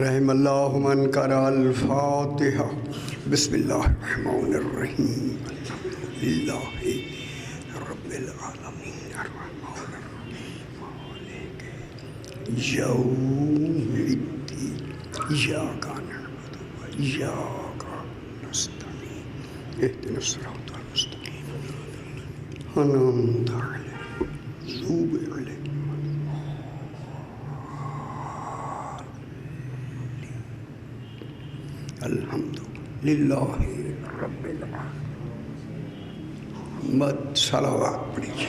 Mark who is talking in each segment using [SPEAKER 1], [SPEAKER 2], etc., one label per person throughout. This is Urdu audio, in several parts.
[SPEAKER 1] رحم اللہ من قرأ الفاتحہ بسم اللہ الرحمن الرحیم للہ رب العالمین الرحمن الرحیم مالک یوم الدین ایاک نعبد و ایاک نستعین اہدنا الصراط المستقیم انعمت علیہم غیر المغضوب علیہم الحمدللہ رب العالمین۔ محمد صلوات پڑھیے،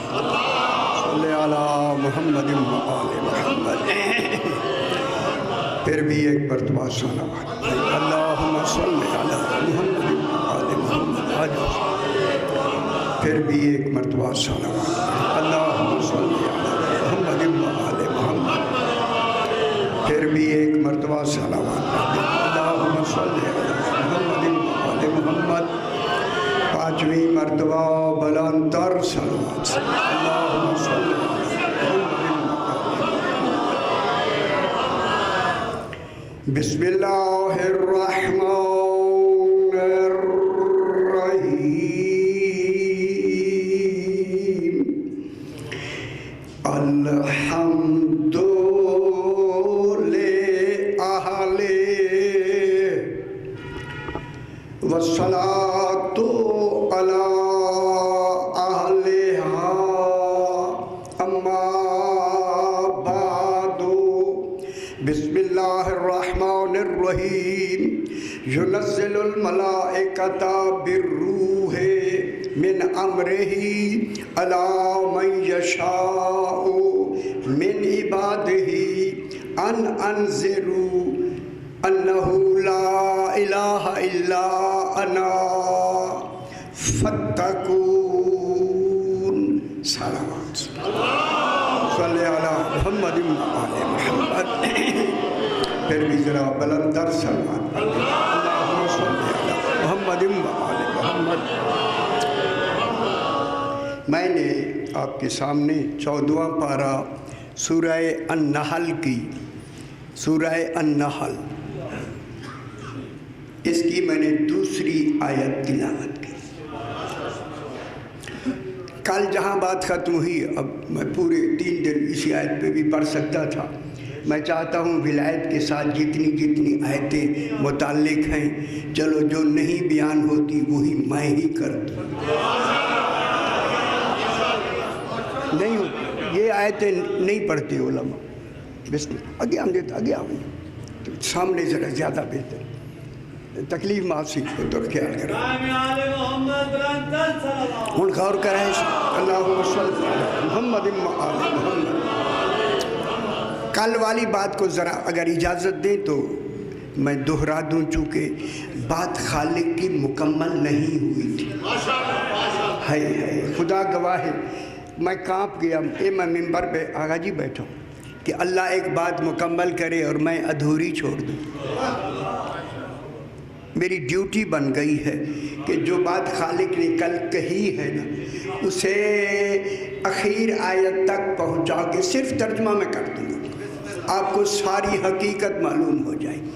[SPEAKER 1] صلی علی محمد و آل محمد۔ پھر بھی ایک مرتبہ صلوات، اللہم صلی علی محمد و آل محمد۔ پھر بھی ایک مرتبہ صلوات، اللہم صلی علی محمد و آل محمد۔ پھر بھی ایک مرتبہ صلوات، اللہم صلی علی محمد و آل محمد۔ پانچویں مرتبہ بلند تر صلوات، اللہم صلی علی محمد و آل۔ بسم اللہ الرحمن الرحیم۔ الحمد والصلاة على أهلها أما بعد بسم الله الرحمن الرحيم ينزل الملائكة بالروح من أمره على من يشاء من عباده أن أنذروا أنه لا إله إلا أنا فاتقون۔ صلوات صلی علی محمد و آل محمد۔ پھر بھی ذرا بلندر صلوات، اللہم صلی علی محمد و آل محمد۔ میں نے آپ کے سامنے 14واں پارہ سورہ النحل کی، سورہ النحل، اس کی میں نے دوسری آیت تلاوت کی۔ کل جہاں بات ختم ہوئی، اب میں پورے 3 دن اسی آیت پہ بھی پڑھ سکتا تھا۔ میں چاہتا ہوں ولایت کے ساتھ جتنی آیتیں متعلق ہیں، چلو جو نہیں بیان ہوتی وہی میں ہی کر دوں۔ نہیں ہوتی یہ آیتیں نہیں پڑھتے علماء، بس آگے ہم دیتا آگے آؤں سامنے ذرا زیادہ بہتر، تکلیف معافی کو تو خیال کریں۔ ہن غور کریں، اللہم صلی علی محمد و آل محمد۔ کل والی بات کو ذرا اگر اجازت دیں تو میں دہرا دوں، چونکہ بات خالق کی مکمل نہیں ہوئی تھی۔ ہے خدا گواہ ہے، میں کانپ گیا، میں ممبر پہ آغا جی بیٹھا ہوں کہ اللہ ایک بات مکمل کرے اور میں ادھوری چھوڑ دوں۔ میری ڈیوٹی بن گئی ہے کہ جو بات خالق نے کل کہی ہے نا، اسے اخیر آیت تک پہنچا کے صرف ترجمہ میں کر دوں گا، آپ کو ساری حقیقت معلوم ہو جائے گی،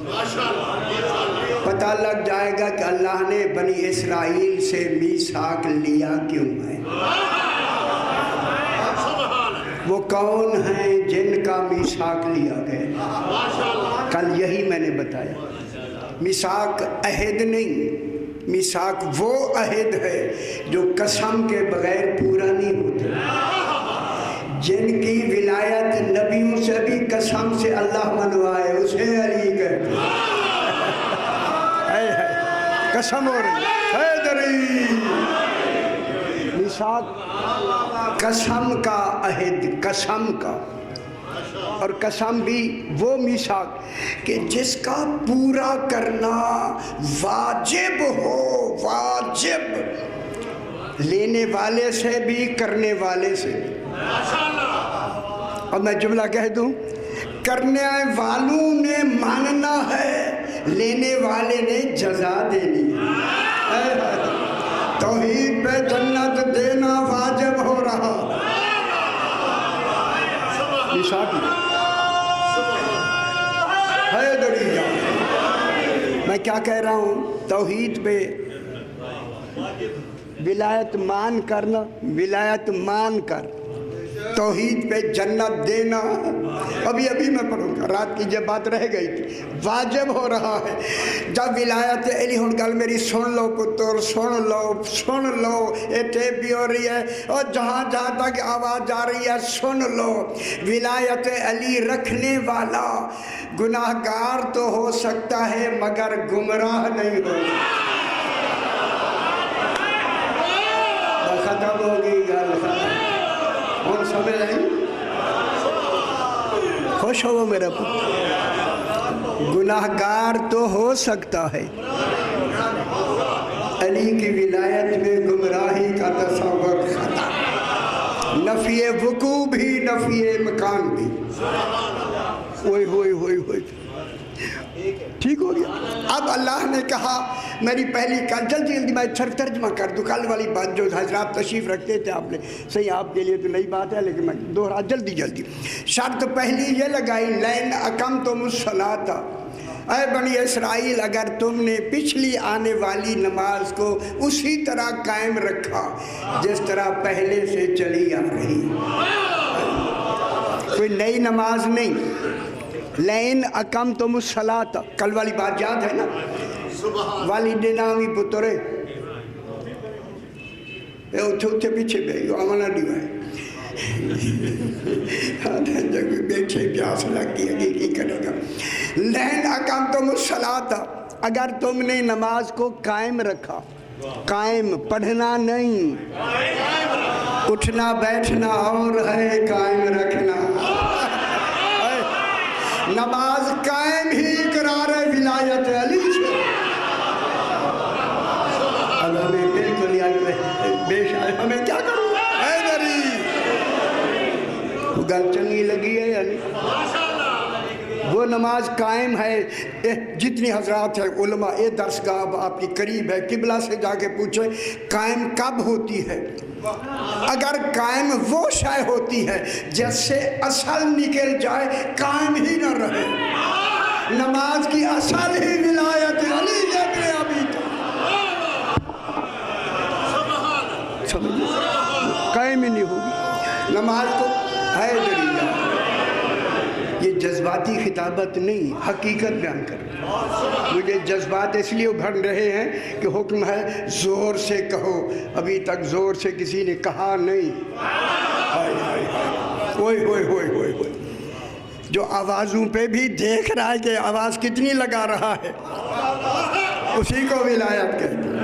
[SPEAKER 1] پتہ لگ جائے گا کہ اللہ نے بنی اسرائیل سے میثاق لیا کیوں ہے، وہ کون ہیں جن کا میثاق لیا گیا۔ کل یہی میں نے بتایا، میثاق عہد نہیں، میثاق وہ عہد ہے جو قسم کے بغیر پورا نہیں ہوتا، جن کی ولایت نبیوں سے بھی قسم سے اللہ منوائے اسے علی کہتے ہیں۔ قسم ہو رہی حیدری، میثاق قسم کا عہد، قسم کا، اور قسم بھی وہ میثاق کہ جس کا پورا کرنا واجب ہو، واجب، لینے والے سے بھی کرنے والے سے بھی۔ اور میں جملہ کہہ دوں، کرنے والوں نے ماننا ہے، لینے والے نے جزا دینی ہے۔ توحید پہ جنت دینا واجب ہو رہا، میثاق حیدری میری جان. میں کیا کہہ رہا ہوں؟ توحید پہ ولایت مان کرنا، ولایت مان کر توحید پہ جنت دینا. ابھی میں پڑھوں گا، رات کی جب بات رہ گئی تھی. واجب ہو رہا ہے جب ولایت علی. ہن گل میری سن لو پتر، سن لو. یہ ٹیپ بھی ہو رہی ہے اور جہاں تک آواز جا رہی ہے سن لو. ولایت علی رکھنے والا گناہ گار تو ہو سکتا ہے مگر گمراہ نہیں ہو. ختم ہوگی گل، اور سمجھ آئی؟ خوش ہو میرا پتر. گناہ گار تو ہو سکتا ہے، علی کی ولایت میں گمراہی کا تصور خطا. نفی وقوع بھی، نفی مکان بھی. ہوئے ٹھیک ہو گیا. اب اللہ نے کہا میری پہلی کل جلدی میں صرف ترجمہ کر دوں. کل والی بات جو حضرات تشریف رکھتے تھے آپ نے، صحیح آپ کے لیے تو نئی بات ہے لیکن میں دوہرا جلدی. شرط پہلی یہ لگائی لئن اقمتم الصلاۃ، اے بنی اسرائیل اگر تم نے پچھلی آنے والی نماز کو اسی طرح قائم رکھا جس طرح پہلے سے چلی آ رہی. کوئی نئی نماز نہیں. لئن اقمتم الصلاۃ، کل والی بات یاد ہے نا؟ والدینا بھی پترے چھوٹے پیچھے بھائی آمانا دیوا ہے بیٹھے پیاس لگ گئی کی کرے گا. لئن اقمتم الصلاۃ، اگر تم نے نماز کو قائم رکھا. قائم پڑھنا نہیں، اٹھنا بیٹھنا اور ہے، قائم رکھنا. نماز قائم ہی قرار ولایت علی سے. اب ہمیں بالکل بے شاید ہمیں کیا کروں؟ حیدری گل چنگی لگی ہے یا نہیں؟ وہ نماز قائم ہے. جتنی حضرات ہیں علماء، یہ درسگاہ آپ کی قریب ہے، قبلہ سے جا کے پوچھیں قائم کب ہوتی ہے. اگر قائم وہ شے ہوتی ہے جس سے اصل نکل جائے، قائم ہی نہ رہے. نماز کی اصل ہی ولایت علی ابن ابی طالب، قائم ہی نہیں ہوگی نماز کو. ہے دریدہ یہ جذباتی خطابت نہیں، حقیقت بیان کر. مجھے جذبات اس لیے ابھر رہے ہیں کہ حکم ہے زور سے کہو. ابھی تک زور سے کسی نے کہا نہیں. ہوئے جو آوازوں پہ بھی دیکھ رہا ہے کہ آواز کتنی لگا رہا ہے، اسی کو ولایت کہتے ہیں.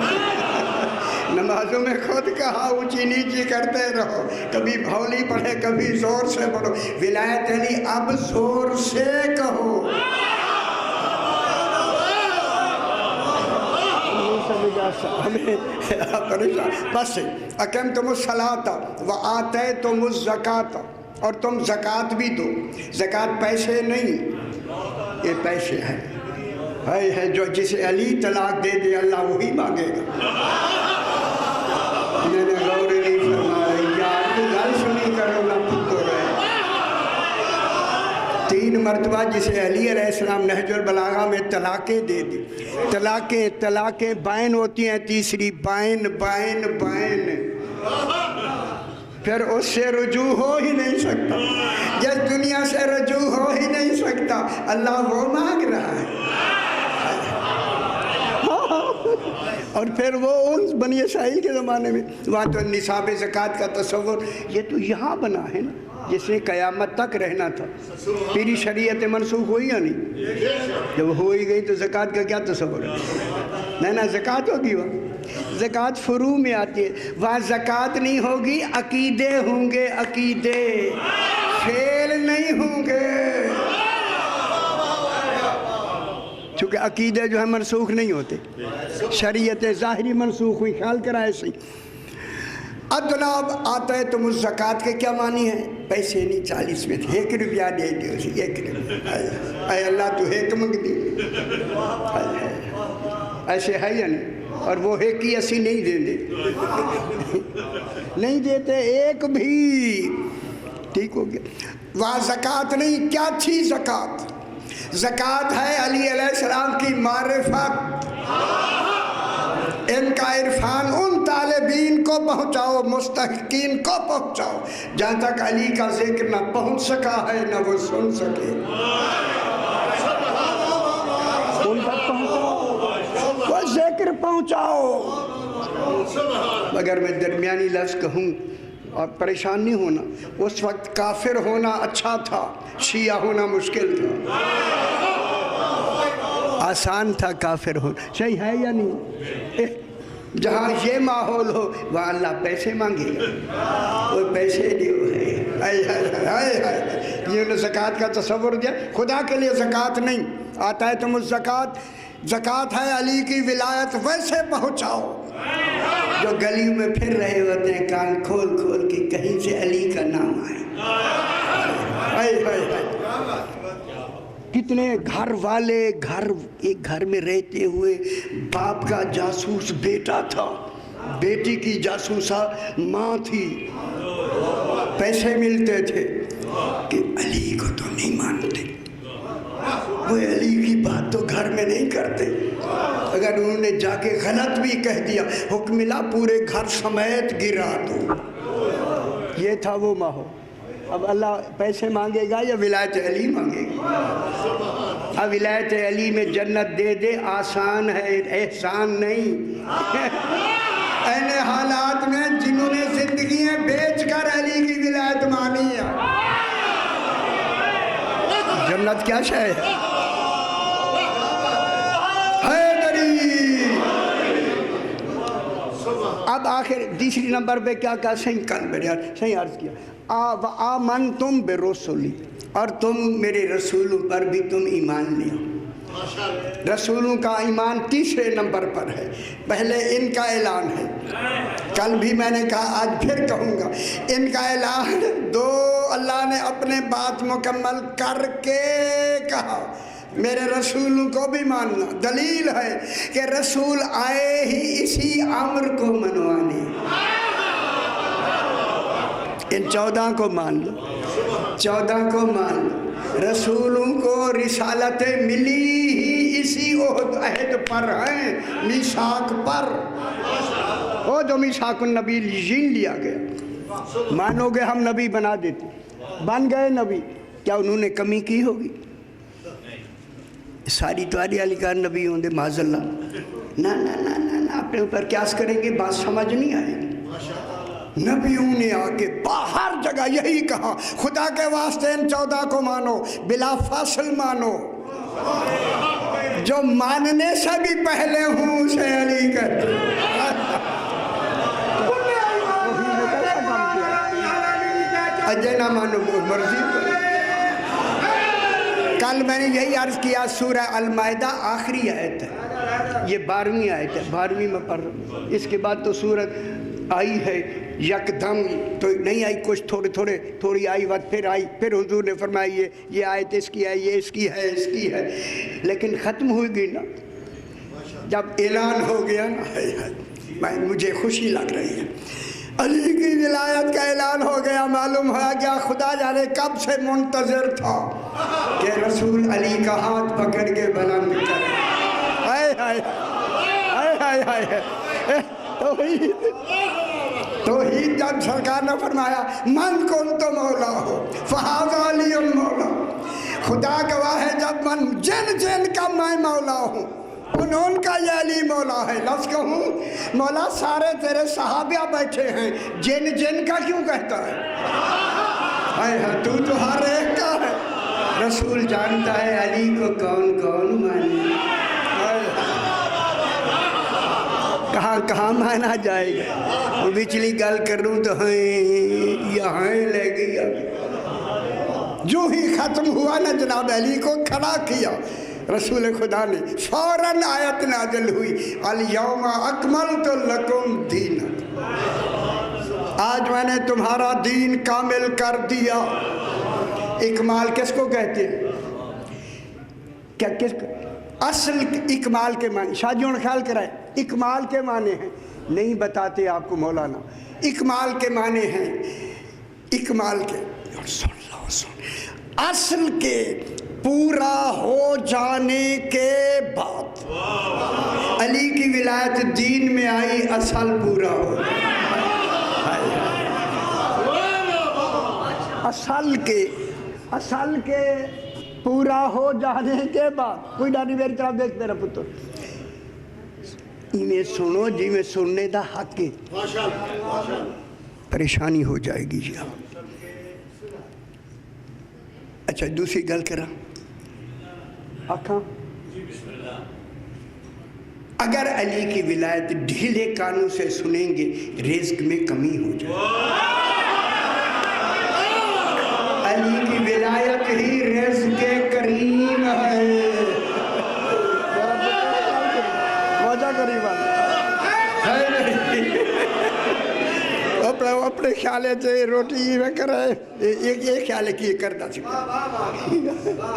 [SPEAKER 1] نمازوں میں خود کہا اونچی نیچی کرتے رہو، کبھی بھولی پڑھے کبھی زور سے پڑھو. ولایت علی اب زور سے کہو. ہمیں پریشان بس. اقمتم الصلاۃ وآتیتم الزکاۃ، اور تم زکوٰۃ بھی دو. زکوٰۃ پیسے نہیں، یہ پیسے ہیں. ہے جو جسے علی طلاق دے دے اللہ وہی مانگے گا. میں نے غور نہیں فرمایا یار تو گل سنی کرو نہ پتر ہے. 3 مرتبہ جسے علی علیہ السلام نہج البلاغہ میں طلاقیں دے دی. طلاقیں بائن ہوتی ہیں. تیسری بائن. پھر اس سے رجوع ہو ہی نہیں سکتا. جس دنیا سے رجوع ہو ہی نہیں سکتا، اللہ وہ مانگ رہا ہے. اور پھر وہ ان بنی اسرائیل کے زمانے میں وہاں تو نصاب زکوٰۃ کا تصور یہ تو یہاں بنا ہے نا، جس نے قیامت تک رہنا تھا. پھر شریعت منسوخ ہوئی یا نہیں؟ جب ہو ہی گئی تو زکوٰۃ کا کیا تصور ہے؟ نہ زکوٰۃ ہوگی. وہاں زکوٰۃ فروع میں آتی ہے. وہاں زکوٰۃ نہیں ہوگی، عقیدے ہوں گے. عقیدے فعل نہیں ہوں گے، چونکہ عقیدے جو ہے منسوخ نہیں ہوتے. شریعت ظاہری منسوخ ہوئی، خیال کرا ایسے ہی. اب جناب آتیتم الزکاۃ کے کیا معنی ہے؟ پیسے نہیں، 40 میں تھے 1 روپیہ دے دے اسے. 1 روپیہ اے اللہ تو ایک منگ دی. ایسے ہے یا نہیں؟ اور وہ ایک ہی اسی نہیں دے دے نہیں دیتے ایک بھی. ٹھیک ہو گیا. وہاں زکوٰۃ نہیں. کیا تھی زکوٰۃ؟ زکوٰۃ ہے علی علیہ السلام کی معرفت، ان کا عرفان ان طالبین کو پہنچاؤ، مستحقین کو پہنچاؤ، جہاں تک علی کا ذکر نہ پہنچ سکا ہے نہ وہ سن سکے، ان تک پہنچاؤ، وہ ذکر پہنچاؤ۔ اگر میں درمیانی لفظ کہوں اور پریشان نہیں ہونا، اس وقت کافر ہونا اچھا تھا، شیعہ ہونا مشکل تھا، آسان تھا کافر ہونا، صحیح ہے یا نہیں؟ جہاں یہ ماحول ہو وہاں اللہ پیسے مانگے گا، وہ پیسے دیو ہے۔ یہ نے زکوٰۃ کا تصور دیا، خدا کے لیے زکوٰۃ نہیں آتا ہے تم الزکوٰۃ، زکوٰۃ ہے علی کی ولایت، ویسے پہنچاؤ۔ جو گلیوں میں پھر رہے ہوتے ہیں کان کھول کھول کے کہیں سے علی کا نام آئے، کتنے گھر والے ایک گھر میں رہتے ہوئے باپ کا جاسوس بیٹا تھا، بیٹی کی جاسوسہ ماں تھی، پیسے ملتے تھے کہ علی کو تو نہیں مانتے، وہ علی کی بات تو گھر میں نہیں کرتے، اگر انہوں نے جا کے غلط بھی کہہ دیا حکم ملا پورے گھر سمیت گرا دو، یہ تھا وہ ماحول۔ اب اللہ پیسے مانگے گا یا ولایت علی مانگے گا؟ اب ولایت علی میں جنت دے دے آسان ہے، احسان نہیں۔ ایسے حالات میں جنہوں نے زندگیاں بیچ کر علی کی ولایت مانی ہے، جنت کیا شے ہے؟ اب آخر تیسری نمبر پہ کیا کہا؟ صحیح عرض کیا، آمنتم برسلی، اور تم میرے رسولوں پر بھی تم ایمان لیا۔ رسولوں کا ایمان تیسرے نمبر پر ہے، پہلے ان کا اعلان ہے، کل بھی میں نے کہا آج پھر کہوں گا، ان کا اعلان دو، اللہ نے اپنے بات مکمل کر کے کہا میرے رسولوں کو بھی ماننا، دلیل ہے کہ رسول آئے ہی اسی امر کو منوانے، ان 14 کو مان لو، 14 کو مان لو، رسولوں کو رسالتیں ملی ہی اسی عہد پر ہیں، میثاق پر، وہ جو میثاق النبی لیا گیا، مانو گے ہم نبی بنا دیتے، بن گئے نبی، کیا انہوں نے کمی کی ہوگی؟ ساری تواری علی کا نبی ہوں دے معاذ اللہ، نہ اپنے اوپر قیاس کریں گے بات سمجھ نہیں آئے گی۔ نبیوں نے آگے باہر جگہ یہی کہا خدا کے واسطے ان 14 کو مانو، بلا فاصل مانو، جو ماننے سے بھی پہلے ہوں اسے علی کہتے اجے نہ مانو مرضی۔ کل میں نے یہی عرض کیا، سورہ المائدہ آخری آیت ہے، یہ 12ویں آیت ہے، 12ویں میں پڑھ رہا ہوں، اس کے بعد تو سورت آئی ہے یکدم تو نہیں آئی، کچھ تھوڑی آئی وقت پھر آئی، پھر حضور نے فرمایا یہ آیت اس کی ہے، یہ اس کی ہے، لیکن ختم ہوئی گئی نا، جب اعلان ہو گیا نا، مجھے خوشی لگ رہی ہے، علی کی ولایت کا اعلان ہو گیا، معلوم ہوا گیا خدا جانے کب سے منتظر تھا کہ رسول علی کا ہاتھ پکڑ کے بلند کرے۔ توحید جب سرکار نے فرمایا من کنت مولا ہو فہذا علی مولا، خدا گواہ ہے جب من جن کا میں مولا ہوں ان کا یہ علی مولا ہے۔ لفظ کہوں مولا سارے تیرے صحابہ بیٹھے ہیں، جن کا کیوں کہتا ہے؟ تو ہر ایک کا ہے، رسول جانتا ہے علی کو کون مانے، کہاں مانا جائے گا۔ وہ بچلی گل کروں تو یہاں لے گئی، جو ہی ختم ہوا نا جناب علی کو کھڑا کیا رسول خدا نے، فوراً آیت نازل ہوئی الیوم اکملت لکم دینکم، آج میں نے تمہارا دین کامل کر دیا۔ اکمال کس کو کہتے ہیں؟ اصل اکمال کے معنی شادیوں نے خیال کرائے اکمال کے معنی ہیں، نہیں بتاتے آپ کو مولانا، اکمال کے معنی ہیں، اکمال کے اصل کے پورا ہو جانے کے بعد علی کی ولایت دین میں آئی، اصل پورا ہو، اصل کے پورا ہو جانے کے بعد۔ کوئی ڈاڈی میری طرف دیکھ میرا پتر، میں سنو جی، میں سننے دا حق ہے، پریشانی ہو جائے گی جی۔ اچھا دوسری گل کرا آکھاں، اگر علی کی ولایت ڈھیلے کانوں سے سنیں گے رزق میں کمی ہو جائے۔ علی کی ولایت ہی رزق کریم ہے۔ موجہ قریب اپنے خیالے سے روٹی میں کرے، ایک خیالے کی کرتا سکتا،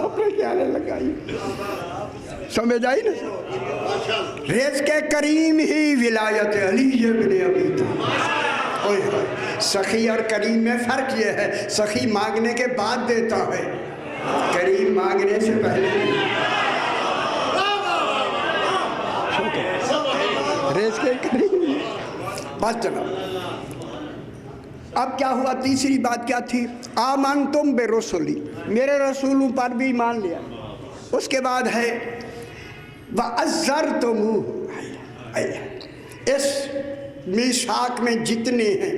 [SPEAKER 1] اپنے خیالے لگائی، سمجھ آئی نا؟ رزق کریم ہی ولایت علی ابن ابی طالب۔ سخی اور کریم میں فرق یہ ہے، سخی مانگنے کے بعد دیتا ہے، کریم مانگنے سے پہلے رزق کریم۔ بات چلا، اب کیا ہوا؟ تیسری بات کیا تھی؟ آمنتم برسلی، میرے رسولوں پر بھی ایمان لیا۔ اس کے بعد ہے وَعَزَّرْتُمُوهُ، اس میثاق میں جتنے ہیں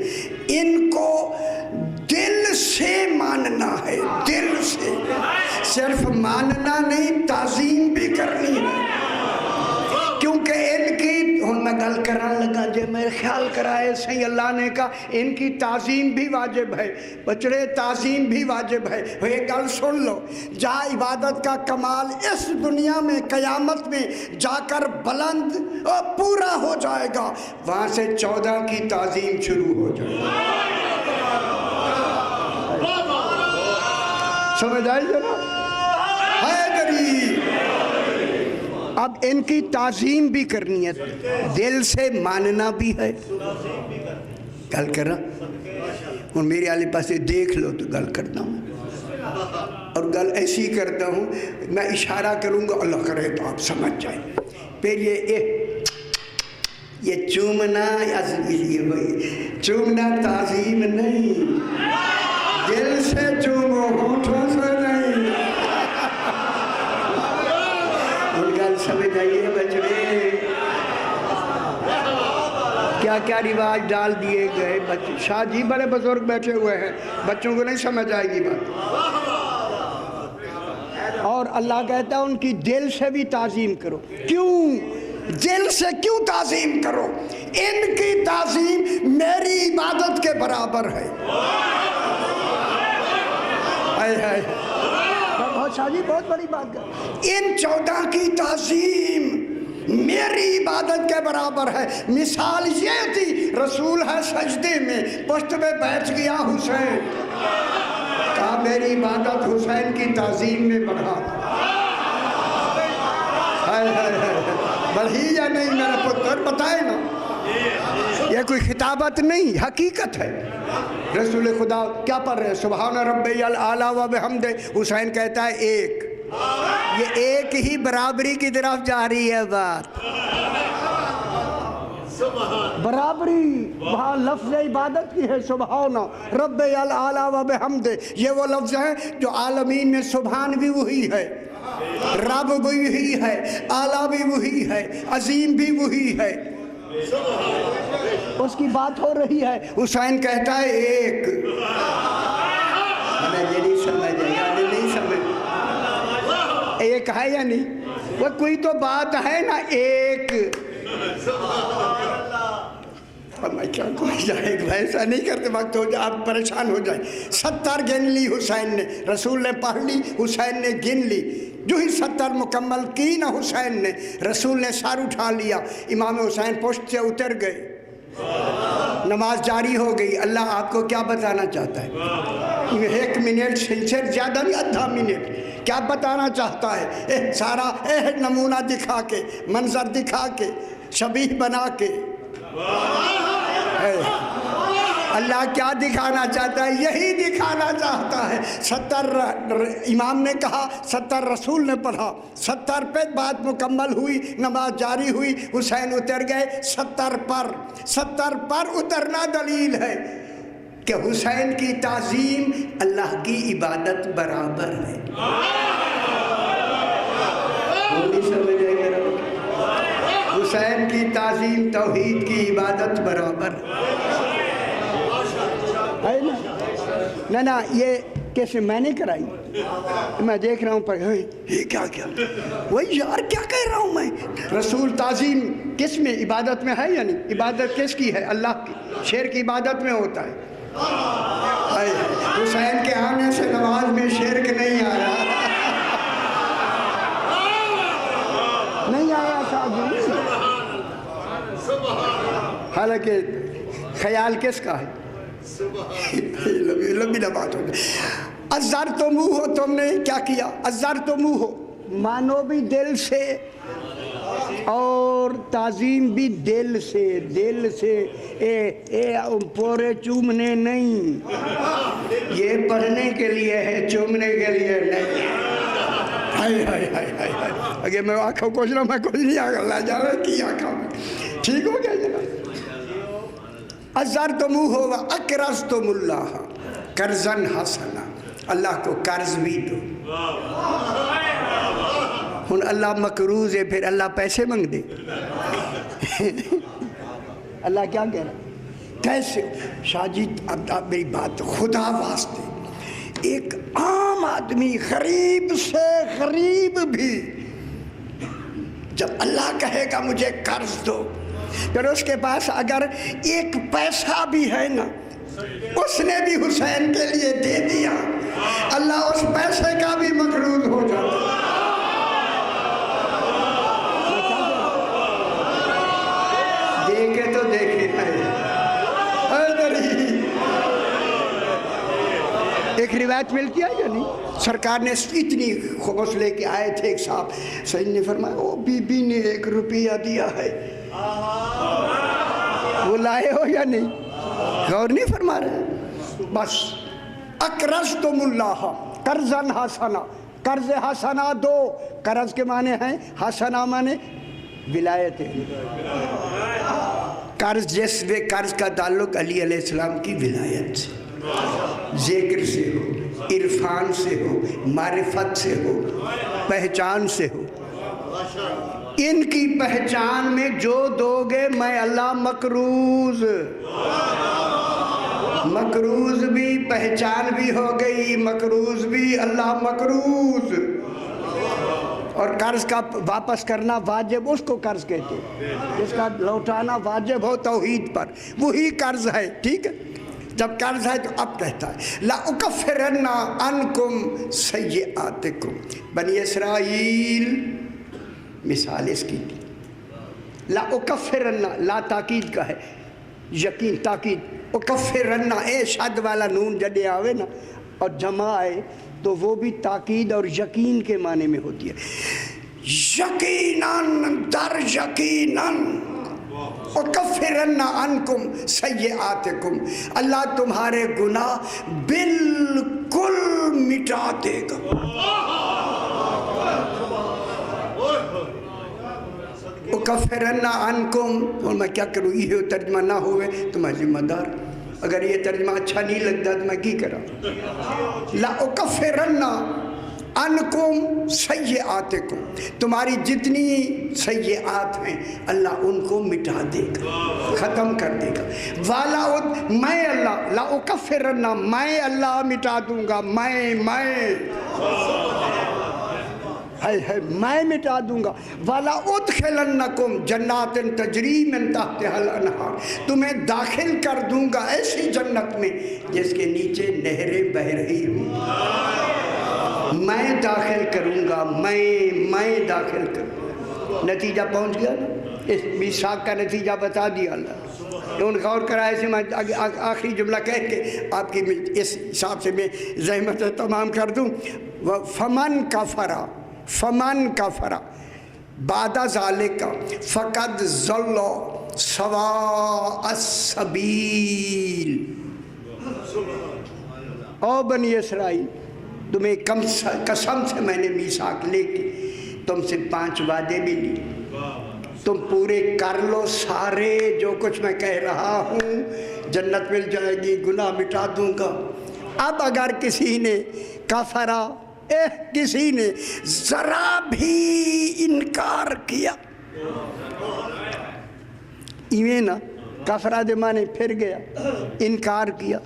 [SPEAKER 1] ان کو دل سے ماننا ہے، دل سے، صرف ماننا نہیں، تعظیم بھی کرنی ہے، کیونکہ ان کی، ہن میں گل کران لگا جے میرے خیال کرائے صحیح اللہ نے کہا ان کی تعظیم بھی واجب ہے، بچڑے تعظیم بھی واجب ہے۔ یہ گل سن لو، جہاں عبادت کا کمال اس دنیا میں قیامت میں جا کر بلند اور پورا ہو جائے گا، وہاں سے 14 کی تعظیم شروع ہو جائے گا۔ سمجھ آئی جناب؟ حیدری، اب ان کی تعظیم بھی کرنی ہے، دل سے ماننا بھی ہے۔ گل کر رہا ہوں، میرے آلے پاس دیکھ لو تو گل کرتا ہوں، اور گل ایسی کرتا ہوں، میں اشارہ کروں گا، اللہ کرے تو آپ سمجھ جائیں۔ پھر یہ چومنا، چومنا تعظیم نہیں، دل سے چومو، ہونٹوں سے نہیں۔ سمجھ آئیے بچڑے، کیا کیا رواج ڈال دیے گئے۔ بچے شاہ جی بڑے بزرگ بیٹھے ہوئے ہیں، بچوں کو نہیں سمجھ آئے گی بات۔ اور اللہ کہتا ہے ان کی دل سے بھی تعظیم کرو۔ کیوں دل سے کیوں تعظیم کرو؟ ان کی تعظیم میری عبادت کے برابر ہے۔ شاہ جی بہت بڑی بات کر، ان 14 کی تعظیم میری عبادت کے برابر ہے۔ مثال یہ تھی، رسول ہے سجدے میں، پشت میں بیٹھ گیا حسین، کہا میری عبادت حسین کی تعظیم میں بڑھا۔ بڑھی یا نہیں میرا پتر بتائے نا، یہ کوئی خطابت نہیں، حقیقت ہے۔ رسول خدا کیا پڑھ رہے ہیں؟ سبحان ربی الاعلیٰ و بحمدہ، حسین کہتا ہے ایک، یہ ایک ہی برابری کی طرف جا رہی ہے بات، برابری، وہاں لفظ عبادت کی ہے، سبحان ربی الاعلیٰ و بحمدہ، یہ وہ لفظ ہے جو عالمین میں سبحان بھی وہی ہے، رب بھی وہی ہے، اعلیٰ بھی وہی ہے، عظیم بھی وہی ہے، اس کی بات ہو رہی ہے۔ حسین کہتا ہے ایک، یہ نہیں سمجھ نہیں سمجھ، ایک ہے یا نہیں؟ وہ کوئی تو بات ہے نا، ایک۔ میں کیا کوئی جائے، ایسا نہیں کرتے، وقت ہو جائے آپ پریشان ہو جائیں۔ 70 گن لی حسین نے، رسول نے پڑھ لی، حسین نے گن لی، جو ہی 70 مکمل کی نا حسین نے، رسول نے سر اٹھا لیا، امام حسین پشت سے اتر گئے، نماز جاری ہو گئی۔ اللہ آپ کو کیا بتانا چاہتا ہے؟ 1 منٹ سے زیادہ نہیں، آدھا منٹ، کیا بتانا چاہتا ہے؟ سارا نمونہ دکھا کے، منظر دکھا کے، شبیہ بنا کے، اللہ کیا دکھانا چاہتا ہے؟ یہی دکھانا چاہتا ہے۔ 70 امام نے کہا، 70 رسول نے پڑھا، 70 پہ بات مکمل ہوئی، نماز جاری ہوئی، حسین اتر گئے 70 پر۔ 70 پر اترنا دلیل ہے کہ حسین کی تعظیم اللہ کی عبادت برابر ہے۔ حسین کی تعظیم توحید کی عبادت برابر ہے نا؟ نا یہ کیسے میں نے کرائی، میں دیکھ رہا ہوں پر یہ کیا وہی یار کیا کہہ رہا ہوں میں؟ رسول تعظیم کس میں؟ عبادت میں ہے یا نہیں؟ عبادت کس کی ہے؟ اللہ کی۔ شیر کی عبادت میں ہوتا ہے۔ حسین کے آنے سے نماز میں شرک نہیں آیا، نہیں آیا صاحب۔ حالانکہ خیال کس کا ہے؟ لمبی بات ہو گئی۔ ازر تو منہ ہو، تم نے کیا کیا؟ ازر تو منہ ہو، مانو بھی دل سے اور تعظیم بھی دل سے، دل سے، پورے چومنے نہیں، یہ پڑھنے کے لیے ہے، چومنے کے لیے نہیں۔ اگر میں آنکھوں کوش رہا ہوں، میں کچھ نہیں آگا، اللہ جانا کی آنکھوں میں ٹھیک ہو گیا جناب۔ ازرتموہ واقرضتم اللہ قرضا حسنا، اللہ کو قرض بھی دو۔ ہن اللہ مقروض ہے، پھر اللہ پیسے مانگ دے؟ اللہ کیا کہہ رہا ہے؟ کیسے؟ شاہ جی اب میری بات خدا واسطے، ایک عام آدمی غریب سے غریب بھی جب اللہ کہے گا مجھے قرض دو، پھر اس کے پاس اگر ایک پیسہ بھی ہے نا، اس نے بھی حسین کے لیے دے دیا، اللہ اس پیسے کا بھی مقروض ہو جاتا۔ دیکھے تو دیکھے ایک روایت ملتی ہے یا نہیں؟ سرکار نے اتنی خبص لے کے آئے تھے، ایک صاحب سید نے فرمایا وہ بی بی نے 1 روپیہ دیا ہے، وہ لائے ہو یا نہیں؟ غور نہیں فرما رہے؟ بس اقرضتم اللہ قرضا حسنا، قرض حسنا دو۔ قرض کے معنی ہیں، حسنا معنی ولایت ہے۔ قرض جس میں قرض کا تعلق علی علیہ السلام کی ولایت سے، ذکر سے ہو، عرفان سے ہو، معرفت سے ہو، پہچان سے ہو، ان کی پہچان میں جو دو گے میں اللہ مقروض، مقروض بھی پہچان بھی ہو گئی، مقروض بھی اللہ مقروض۔ اور قرض کا واپس کرنا واجب اس کو قرض کہتے ہیں جس کا لوٹانا واجب ہو توحید پر، وہی قرض ہے۔ ٹھیک ہے، جب قرض ہے تو اب کہتا ہے لَأُكَفِّرَنَّ عَنْكُمْ سَيِّئَاتِكُمْ۔ بنی اسرائیل مثال اس کی تھی، لَأُكَفِّرَنَّ، لا تاکید کا ہے، یقین تاکید، اکفرن، اے شد والا نون جڑے آوے نا اور جمع آئے تو وہ بھی تاکید اور یقین کے معنی میں ہوتی ہے۔ یقیناً در یقیناً اکفرن عنکم سیئاتکم، اللہ تمہارے گناہ بالکل مٹا دے گا۔ اکفرن عنکم، اور میں کیا کروں، یہ ترجمہ نہ ہوئے تو میں ذمہ دار، اگر یہ ترجمہ اچھا نہیں لگتا تو میں کی کرا۔ لَأُكَفِّرَنَّ عَنْكُمْ سَيِّئَاتِكُمْ، تمہاری جتنی سیئات ہیں اللہ ان کو مٹا دے گا، ختم کر دے گا۔ میں اللہ، لَأُكَفِّرَنَّ، میں اللہ مٹا دوں گا، میں مٹا دوں گا۔ وَلَأُدْخِلَنَّكُمْ جَنَّاتٍ تَجْرِي مِن تَحْتِهَا الْأَنْهَارُ، تمہیں داخل کر دوں گا ایسی جنت میں جس کے نیچے نہریں بہ رہی ہوں، میں داخل کروں گا، میں داخل کروں گا۔ نتیجہ پہنچ گیا نا، اس میثاق کا نتیجہ بتا دیا اللہ۔ ان غور کرائے سے میں آخری جملہ کہہ کے آپ کی اس حساب سے میں زحمت تمام کر دوں۔ فمن کفر بعد ذالک فقد ضل سواء السبیل، او بنی اسرائیل تمہیں قسم سے میں نے میثاق لے کے تم سے 5 وعدے بھی لی، تم پورے کر لو سارے، جو کچھ میں کہہ رہا ہوں جنت مل جائے گی، گناہ مٹا دوں گا۔ اب اگر کسی نے کفرا کسی نے ذرا بھی انکار کیا، ایویں نا کفرا دے مانے پھر گیا، انکار کیا،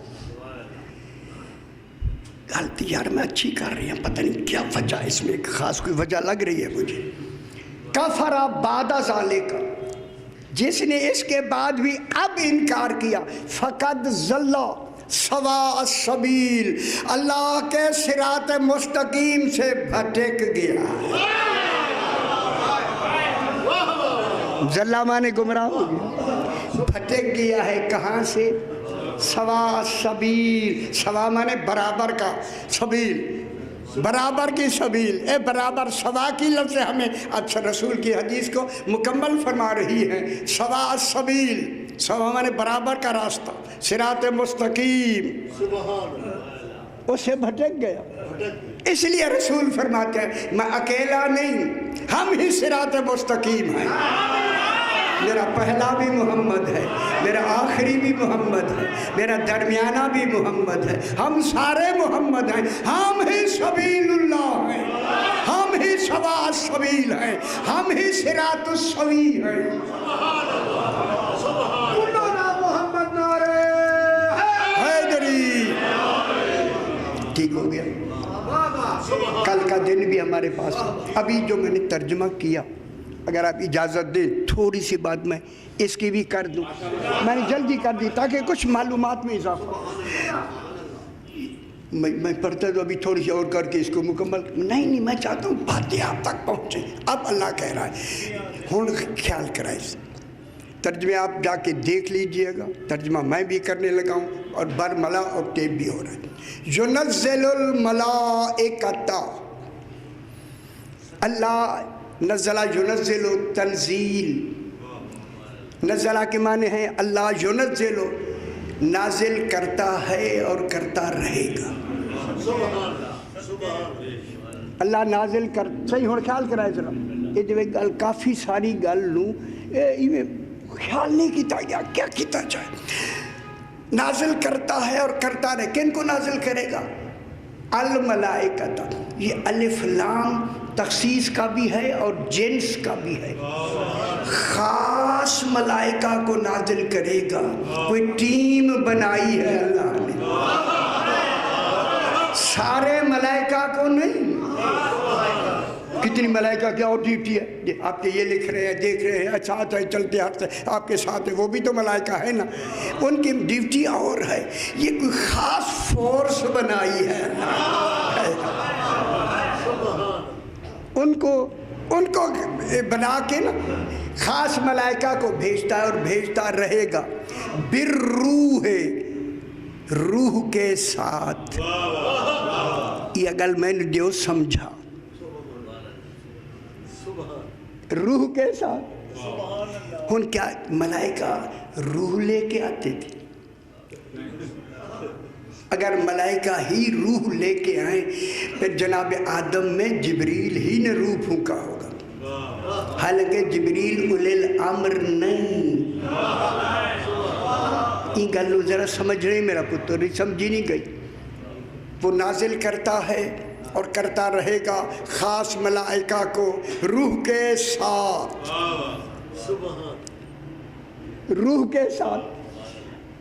[SPEAKER 1] غلطی یار میں اچھی کر رہی ہوں، پتہ نہیں کیا وجہ اس میں خاص کوئی وجہ لگ رہی ہے مجھے۔ کفرا بعد ذالک، جس نے اس کے بعد بھی اب انکار کیا، فقد ضل سواء السبیل، اللہ کے صراط مستقیم سے بھٹک گیا۔ ضلع مانے گمراہ ہو گیا، بھٹک گیا ہے کہاں سے؟ سواء السبیل، سوا مانے برابر کا، سبیل برابر کی سبیل، اے برابر سوا کی لفظ ہمیں اچھا رسول کی حدیث کو مکمل فرما رہی ہے۔ سواء السبیل، سوا مانے برابر کا راستہ، صراط مستقیم، اسے بھٹک گیا۔ اس لیے رسول فرماتے ہیں میں اکیلا نہیں، ہم ہی صراط مستقیم ہیں، میرا پہلا بھی محمد ہے، میرا آخری بھی محمد ہے، میرا درمیانہ بھی محمد ہے، ہم سارے محمد ہیں، ہم ہی سبیل اللہ ہیں، ہم ہی سواء السبیل ہیں، ہم ہی صراط السوی ہیں۔ کلنا محمد نعرہ حیدری، ٹھیک ہو گیا؟ کل کا دن بھی ہمارے پاس، ابھی جو میں نے ترجمہ کیا اگر آپ اجازت دیں تھوڑی سی بات میں اس کی بھی کر دوں، میں نے جلدی کر دی تاکہ کچھ معلومات میں اضافہ، میں پڑھتا تو ابھی تھوڑی سی اور کر کے اس کو مکمل نہیں میں چاہتا ہوں باتیں آپ تک پہنچیں۔ اب اللہ کہہ رہا ہے ہوں خیال کرائے، ترجمے آپ جا کے دیکھ لیجئے گا، ترجمہ میں بھی کرنے لگا ہوں اور برملا اور ٹیپ بھی ہو رہا ہے۔ ينزل الملائکۃ، اللہ نزلہ ينزل تنزیل، نزلہ کے معنی ہیں اللہ ينزل، نازل کرتا ہے اور کرتا رہے گا۔ اللہ نازل کر، صحیح ہوں خیال کرائے ذرا، یہ جو ایک گل کافی ساری گل لوں خیال نہیں کیتا گیا کیا کیتا جائے۔ نازل کرتا ہے اور کرتا رہے، کن کو نازل کرے گا؟ الملائکۃ، یہ الف لام تخصیص کا بھی ہے اور جنس کا بھی ہے، خاص ملائکہ کو نازل کرے گا، کوئی ٹیم بنائی ہے اللہ نے، سارے ملائکہ کو نہیں۔ کتنی ملائکہ کیا اور ڈیوٹی ہے، آپ کے یہ لکھ رہے ہیں دیکھ رہے ہیں، اچھا ہے چلتے ہاتھ آپ کے ساتھ ہے، وہ بھی تو ملائکہ ہے نا، ان کی ڈیوٹی اور ہے، یہ کوئی خاص فورس بنائی ہے ان کو بنا کے نا، خاص ملائکہ کو بھیجتا ہے اور بھیجتا رہے گا، بالروح، روح کے ساتھ۔ یہ اگر میں نے جو سمجھا روح کے ساتھ، ان کیا ملائکہ روح لے کے آتے تھے؟ اگر ملائکہ ہی روح لے کے آئیں پھر جناب آدم میں جبریل ہی نے روح پھونکا ہوگا، حالانکہ جبریل اولی الامر نہیں۔ یہ گلو ذرا سمجھ رہے میرا پتر، سمجھی نہیں گئی۔ وہ نازل کرتا ہے اور کرتا رہے گا خاص ملائکہ کو روح کے ساتھ، روح کے ساتھ۔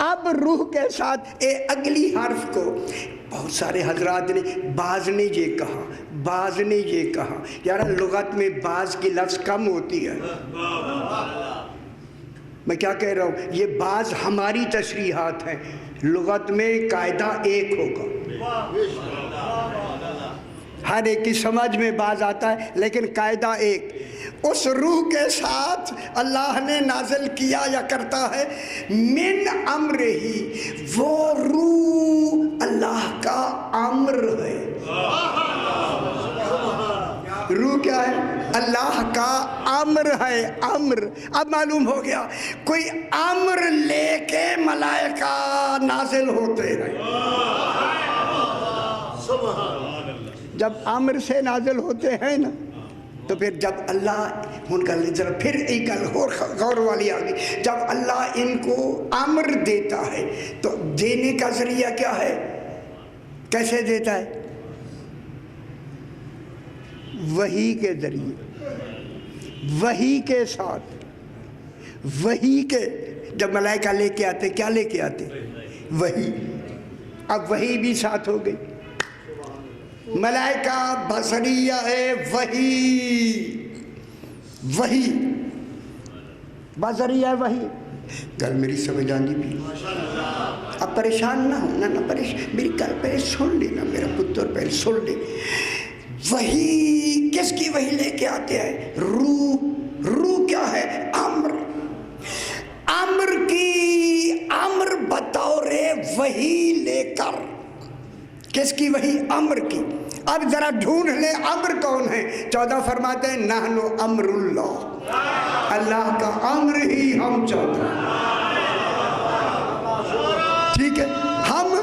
[SPEAKER 1] اب روح کے ساتھ اے اگلی حرف کو بہت سارے حضرات نے، بعض نے یہ کہا، بعض نے یہ کہا، یار لغت میں بعض کی لفظ کم ہوتی ہے، میں کیا کہہ رہا ہوں، یہ بعض ہماری تشریحات ہیں، لغت میں قاعدہ ایک ہوگا، ہر ایک کی سمجھ میں بعض آتا ہے لیکن قاعدہ ایک۔ اس روح کے ساتھ اللہ نے نازل کیا یا کرتا ہے، من امر ہی، وہ روح اللہ کا امر ہے۔ روح کیا ہے؟ اللہ کا امر ہے، امر۔ اب معلوم ہو گیا کوئی امر لے کے ملائکہ نازل ہوتے ہیں، جب امر سے نازل ہوتے ہیں نا تو پھر جب اللہ ان کا ذرا پھر ایک غور والی آ گئی، جب اللہ ان کو امر دیتا ہے تو دینے کا ذریعہ کیا ہے؟ کیسے دیتا ہے؟ وحی کے ذریعے، وحی کے ساتھ، وحی کے جب ملائکہ لے کے آتے کیا لے کے آتے؟ وحی۔ اب وحی بھی ساتھ ہو گئی، ملائکہ بصریہ ہے، وحی وحی بصریہ ہے، وحی۔ گل میری سمجھ آنی بھی، اب پریشان نہ ہونا، نہ پریشان، میری گل پہلے سن لینا میرا پتر، پہلے سن لے۔ وحی کس کی وحی لے کے آتے ہیں؟ روح کیا ہے؟ امر، امر کی، امر بطور وحی لے کر، کس کی وحی؟ امر کی۔ اب ذرا ڈھونڈ لیں امر کون ہے؟ 14 فرماتے ہیں نحن امر اللہ، اللہ کا امر ہی ہم 14، ٹھیک ہے، ہم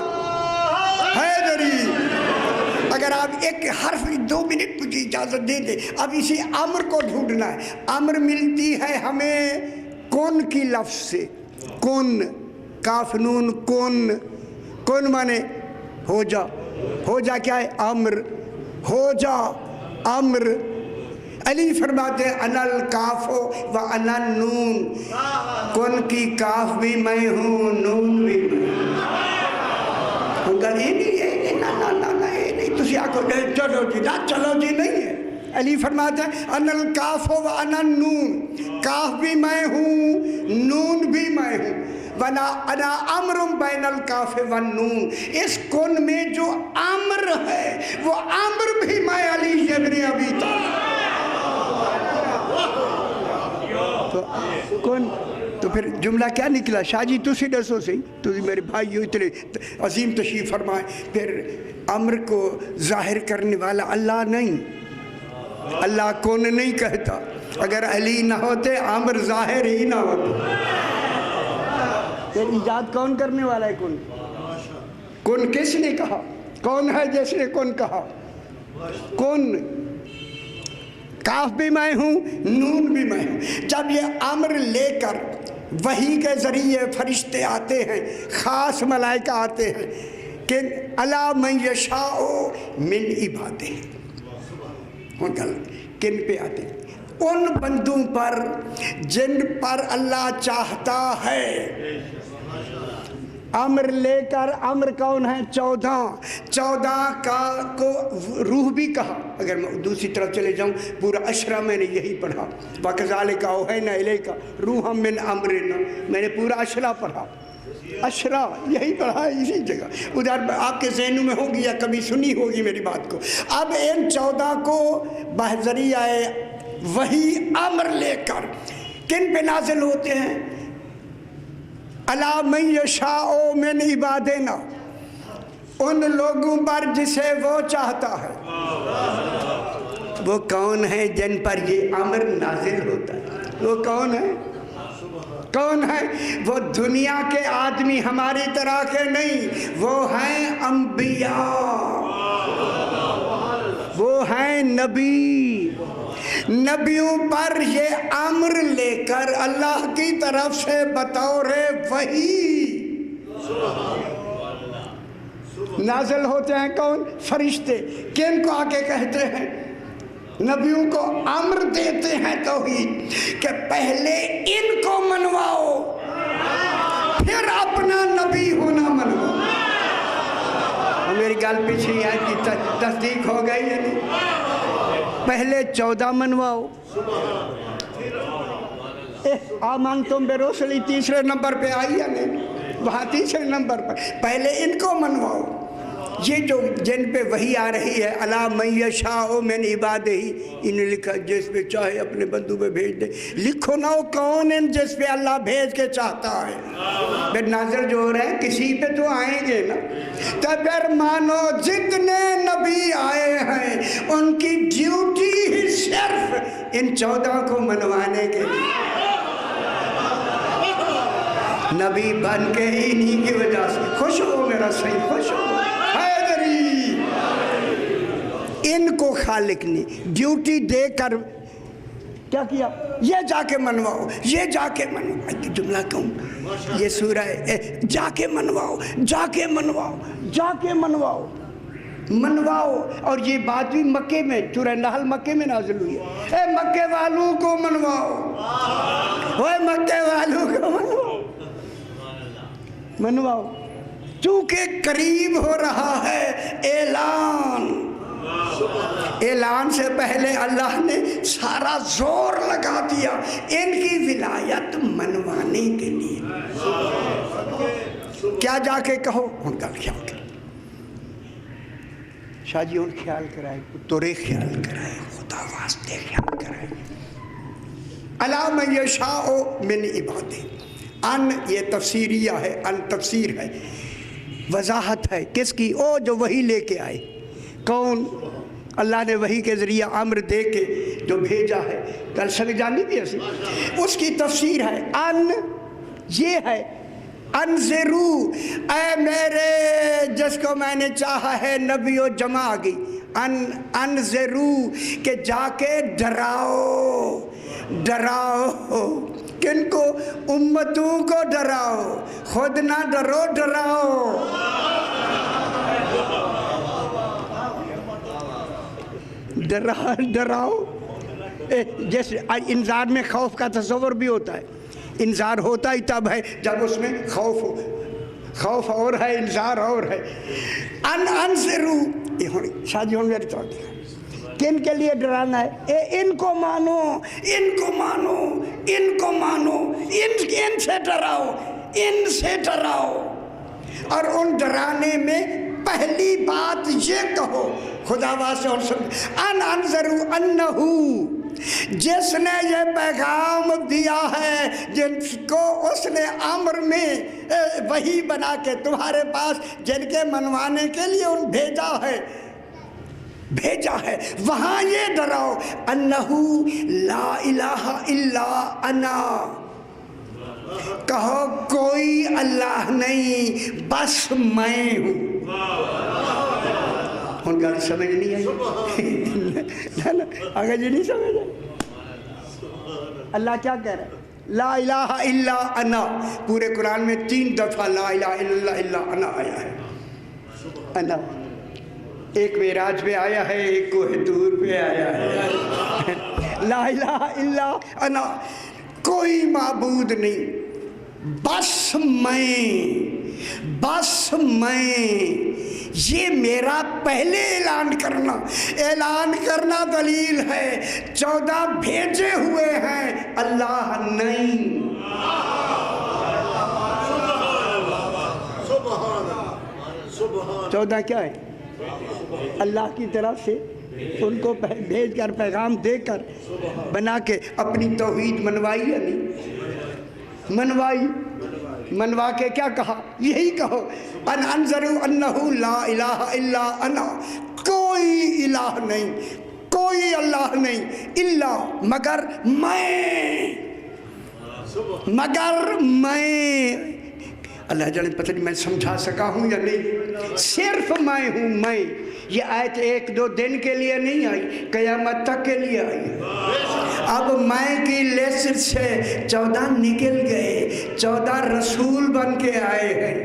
[SPEAKER 1] حیدری۔ اگر آپ ایک حرف 2 منٹ مجھے اجازت دے دیں، اب اسی امر کو ڈھونڈنا ہے۔ امر ملتی ہے ہمیں کون کی لفظ سے، کون، کاف نون کون، کون مانے ہو جا، ہو جا کیا ہے؟ امر، ہو جا امر۔ علی فرماتے ہیں انا الکاف و انا النون، کون کی کاف بھی میں ہوں، نون بھی میں ہوں۔ گل یہ نہیں ہے، نا یہ نہیں، تسی آکھو چلو جی، نہ چلو جی نہیں ہے۔ علی فرماتے ہیں انا الکاف و انا النون، کاف بھی میں ہوں، نون بھی میں ہوں، وَنَا أَنَا أَمْرٌ بَيْنَ الْكَافِ وَالنُّونِ۔ اس کن میں جو امر ہے وہ امر بھی میں علی ابن ابی طالب۔ تو کن، تو پھر جملہ کیا نکلا؟ شاہ جی تسی دسو سی، تسی میرے بھائیو اتنے عظیم تشریف فرمائے۔ پھر امر کو ظاہر کرنے والا اللہ نہیں، اللہ کون نہیں کہتا۔ اگر علی نہ ہوتے امر ظاہر ہی نہ ہوتا۔ پھر ایجاد کون کرنے والا ہے؟ کن، کن کس نے کہا؟ کون ہے جس نے کن کہا؟ کن، کاف بھی میں ہوں، نون بھی میں ہوں۔ جب یہ امر لے کر وحی کے ذریعے فرشتے آتے ہیں، خاص ملائکہ آتے ہیں کہ الا من یشاء من عبادہ، کن پہ آتے ہیں؟ ان بندوں پر جن پر اللہ چاہتا ہے۔ امر لے کر، امر کون ہے؟ 14 کا کو روح بھی کہا۔ اگر میں دوسری طرف چلے جاؤں، پورا اشرا میں نے یہی پڑھا، وَكَذَلِكَ أَوْحَيْنَا إِلَيْكَ رُوحًا مِّنْ أَمْرِنَا، میں نے پورا اشرا پڑھا، اشرا یہی پڑھا ہے اسی جگہ، ادھر آپ کے ذہنوں میں ہوگی یا کبھی سنی ہوگی میری بات کو۔ اب ان 14 کو بذریعہ وہی امر لے کر کن پہ نازل ہوتے ہیں؟ الا من یشاء من عبادنا، ان لوگوں پر جسے وہ چاہتا ہے۔ وہ کون ہے جن پر یہ امر نازل ہوتا ہے؟ وہ کون ہے؟ کون ہے؟ وہ دنیا کے آدمی ہماری طرح کے نہیں، وہ ہیں انبیاء، وہ ہیں نبی۔ نبیوں پر یہ امر لے کر اللہ کی طرف سے بطور وحی نازل ہوتے ہیں۔ کون؟ فرشتے۔ کن کو آگے کہتے ہیں؟ نبیوں کو امر دیتے ہیں توحید کہ پہلے ان کو منواؤ، پھر اپنا نبی ہونا منواؤ۔ میری گل پیچھے آئی کی تصدیق ہو گئی ہے نہیں؟ پہلے 14 منواؤ، آمنتم برسلی تیسرے نمبر پہ آئی ہے نہیں؟ وہاں تیسرے نمبر پر پہلے ان کو منواؤ۔ یہ جو جن پہ وحی آ رہی ہے الا من یشاء من عبادہ، انہیں لکھا جس پہ چاہے اپنے بندوں پہ بھیج دے۔ لکھو نہ کون ان جس پہ اللہ بھیج کے چاہتا ہے۔ پھر نازل جو ہو رہے ہیں کسی پہ تو آئیں گے نا، تو پھر مانو جتنے نبی آئے ہیں ان کی ڈیوٹی ہی صرف ان 14 کو منوانے کے لیے، نبی بن کے انہی کی وجہ سے۔ خوش ہو میرا صحیح، خوش ہو حیدری، خالق نے ڈیوٹی دے کر کیا کیا؟ یہ جا کے منواؤ، یہ جا کے منواؤ. جملہ کہوں یہ سورہ جا کے منواؤ، جا کے منواؤ، جا کے منواؤ، منواؤ. اور یہ بات بھی مکے میں، سورہ نحل مکے میں نازل ہوئی ہے. اے مکے والوں کو منواؤ، اے مکے والوں کو منواؤ، منواؤ. چونکہ قریب ہو رہا ہے اعلان سے پہلے اللہ نے سارا زور لگا دیا ان کی ولایت منوانے کے لیے. کیا جا کے کہو؟ ان کا خیال کرو شاہ جی، ان خیال کرائے، تورے خیال کرائے، خدا واسطے خیال کرائے. الا من یشاء من عبادہ. ان یہ تفسیریہ ہے، ان تفسیر ہے، وضاحت ہے. کس کی؟ او جو وحی لے کے آئے. کون؟ اللہ نے وحی کے ذریعہ امر دے کے جو بھیجا ہے. کل سمجھ جانی بھی ایسی اس کی تفسیر ہے. ان یہ ہے انذرو، اے میرے جس کو میں نے چاہا ہے نبی و جمع آ گئی. انذرو کہ جا کے ڈراؤ، ڈراؤ. کن کو؟ امتوں کو ڈراؤ، خود نہ ڈرو، ڈراؤ. ڈراؤ. جیسے انذار میں خوف کا تصور بھی ہوتا ہے. انذار ہوتا ہی تب ہے جب اس میں خوف ہو. خوف اور ہے، انذار اور ہے. انذرو شاہ جی ہوں میری طرح کن کے لیے ڈرانا ہے؟ ان کو مانو، ان کو مانو، ان کو مانو، ان سے ڈراؤ، ان سے ڈراؤ. اور ان ڈرانے میں پہلی بات یہ کہو، خدا واسطے اور سب انذرو انہو، جس نے یہ پیغام دیا ہے، جس کو اس نے امر میں وحی بنا کے تمہارے پاس جن کے منوانے کے لیے ان بھیجا ہے، وہاں یہ ڈراؤ انہو لا الہ الا انا، کہو کوئی اللہ نہیں بس میں ہوں. ان کا سمجھ نہیں آئی اگر یہ نہیں سمجھ آئی. اللہ کیا کہہ رہا ہے؟ لا الہ الا انا. پورے قرآن میں 3 دفعہ لا الہ الا انا آیا ہے. انا ایک معراج پہ آیا ہے، ایک کوہ طور پہ آیا ہے. لا الہ الا انا، کوئی معبود نہیں بس میں، بس میں. یہ میرا پہلے اعلان کرنا دلیل ہے. 14 بھیجے ہوئے ہیں، اللہ نہیں. 14 کیا ہے؟ اللہ کی طرف سے ان کو بھیج کر پیغام دے کر بنا کے اپنی توحید منوائی یا نہیں منوائی؟ منوا کے کیا کہا؟ یہی کہو انذرو انہو لا الہ الا انا، کوئی الہ نہیں، کوئی اللہ نہیں، الا مگر میں، مگر میں. اللہ جانے پتہ نہیں میں سمجھا سکا ہوں یا نہیں. صرف میں ہوں. میں یہ آیت 1-2 دن کے لیے نہیں آئی، قیامت تک کے لیے آئی ہے. اب میں کی لسٹ سے 14 نکل گئے. 14 رسول بن کے آئے ہیں،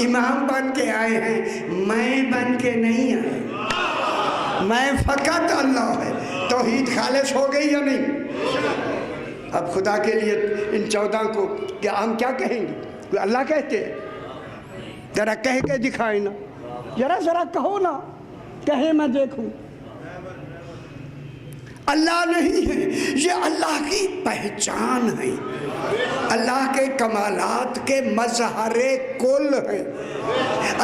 [SPEAKER 1] امام بن کے آئے ہیں، میں بن کے نہیں آئے. میں فقط اللہ ہے. توحید خالص ہو گئی یا نہیں؟ اب خدا کے لیے ان 14 کو کیا ہم کیا کہیں گے؟ اللہ کہتے ہیں؟ ذرا کہہ کے دکھائیں نا، ذرا کہو نا، کہے میں دیکھوں. اللہ نہیں ہے، یہ اللہ کی پہچان ہے، اللہ کے کمالات کے مظہر کل ہے.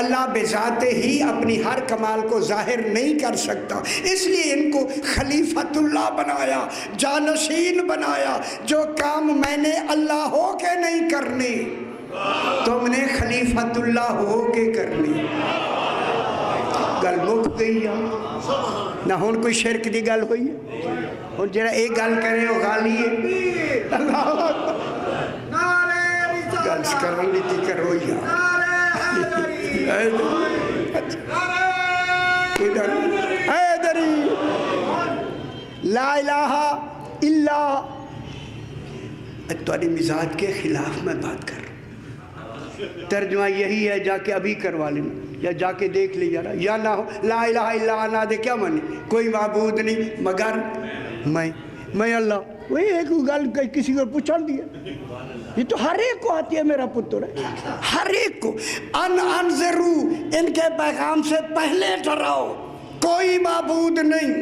[SPEAKER 1] اللہ بذات ہی اپنی ہر کمال کو ظاہر نہیں کر سکتا، اس لیے ان کو خلیفۃ اللہ بنایا، جانشین بنایا. جو کام میں نے اللہ ہو کے نہیں کرنے، تم نے خلیفۃ اللہ ہو کے کرنی. گل مک گئی نہ ہون کوئی شرک دی گل ہوئی ہے. اور جرا ایک گل کرے وہ غالی ہے. اللہ گل کرن لیتی کرو یا ادھر لا الہ الا تمہاری مزاج کے خلاف میں بات کر رہا ہوں۔ ترجمہ یہی ہے، جا کے ابھی کروا لینا یا جا کے دیکھ لی جارا، یا نہ ہو لا الہ الا انا دے کیا مانی؟ کوئی معبود نہیں مگر میں اللہ۔ وہی ایک گل کسی کو پوچھا دیا، یہ تو ہر ایک کو آتی ہے میرا پتر ہے، ہر ایک کو۔ انذرو، ان کے پیغام سے پہلے ڈراؤ، کوئی معبود نہیں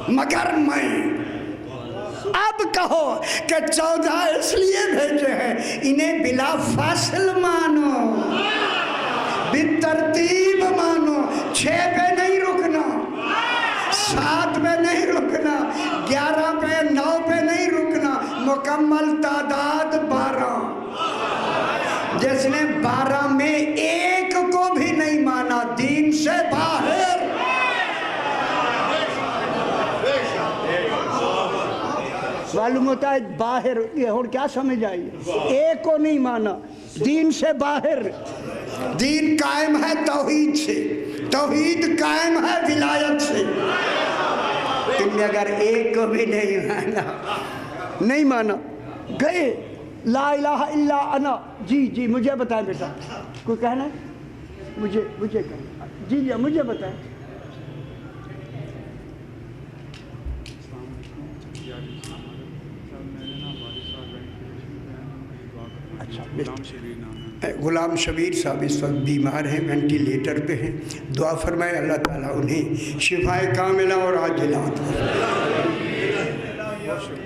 [SPEAKER 1] مگر میں۔ اب کہو کہ 14 اس لیے بھیجے ہیں، انہیں بلا فاصل مانو، بالترتیب مانو، 6 پہ نہیں رکنا، 7 پہ نہیں رکنا، 11 پہ 9 پہ نہیں رکنا، مکمل تعداد 12۔ جس نے 12 میں ایک کو بھی نہیں مانا، دین سے باہر۔ معلوم ہوتا ہے باہر، یہ اور کیا سمجھ آئیے؟ ایک کو نہیں مانا، دین سے باہر۔ دین قائم ہے توحید سے، توحید قائم ہے ولایت سے۔ تم نے اگر ایک کو بھی نہیں مانا گئے لا الہ الا انا۔ جی مجھے بتائیں بیٹا، کوئی کہنا ہے؟ مجھے کہنا، جی مجھے بتائیں۔ غلام شبیر صاحب اس وقت بیمار ہیں، وینٹیلیٹر پہ ہیں، دعا فرمائے اللہ تعالیٰ انہیں شفائے کاملہ اور عاجلہ عطا فرمائے۔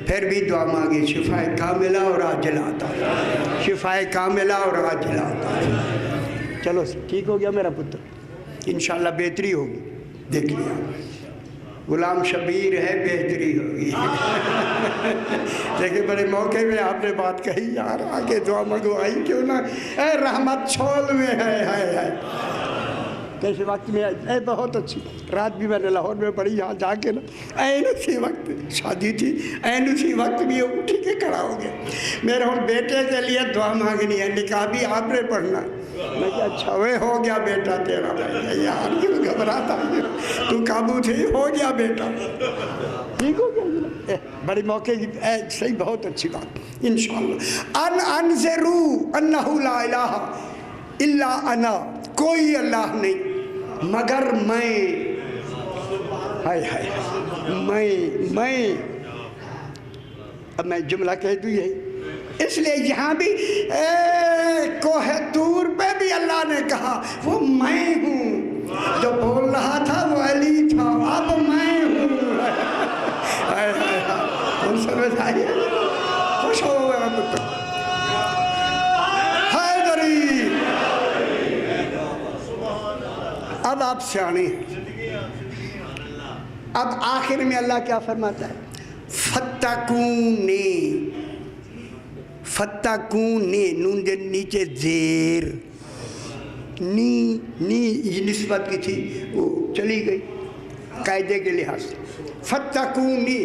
[SPEAKER 1] پھر بھی دعا مانگے، شفائے کاملہ اور عاجلہ عطا فرمائے، شفائے کاملہ اور عاجلہ عطا فرمائے۔ چلو ٹھیک ہو گیا میرا پتر، انشاءاللہ بہتری ہوگی، دیکھ لیا غلام شبیر ہے، بہتری ہوگی۔ دیکھیں بڑے موقع میں آپ نے بات کہی، یار آگے دعا منگوائی کیوں نہ، اے رحمت چھول میں ہے۔ کیسے وقت میں اے بہت اچھی رات بھی میں نے لاہور میں پڑھی، یہاں جا کے نا این اسی وقت شادی تھی، این اسی وقت بھی اٹھ کے کھڑا ہو گیا۔ میرے ہوں بیٹے کے لیے دعا مانگنی ہے، نکاح بھی آپ نے پڑھنا۔ میں کہا اچھا وہ ہو گیا بیٹا تیرا۔ یار کیوں گھبراتا ہے، تو قابو تھے، ہو گیا بیٹا، ٹھیک ہو گیا۔ بڑی موقع کی صحیح، بہت اچھی بات انشاءاللہ۔ انذرو انہ لا الہ الا انا، کوئی اللہ نہیں مگر میں۔ میں اب میں جملہ کہہ دوں یہی، اس لیے یہاں بھی کوہ طور پہ بھی اللہ نے کہا وہ میں ہوں، جو بول رہا تھا وہ علی تھا، اب میں ہوں۔ ہم سمجھ آئیے، خوش ہو گیا پتر حیدری۔ اب آپ سیانے ہیں، اب آخر میں اللہ کیا فرماتا ہے؟ فتقونے، نون دے نیچے زیر، نی یہ نسبت کی تھی وہ چلی گئی قاعدے کے لحاظ سے۔ فتقونی،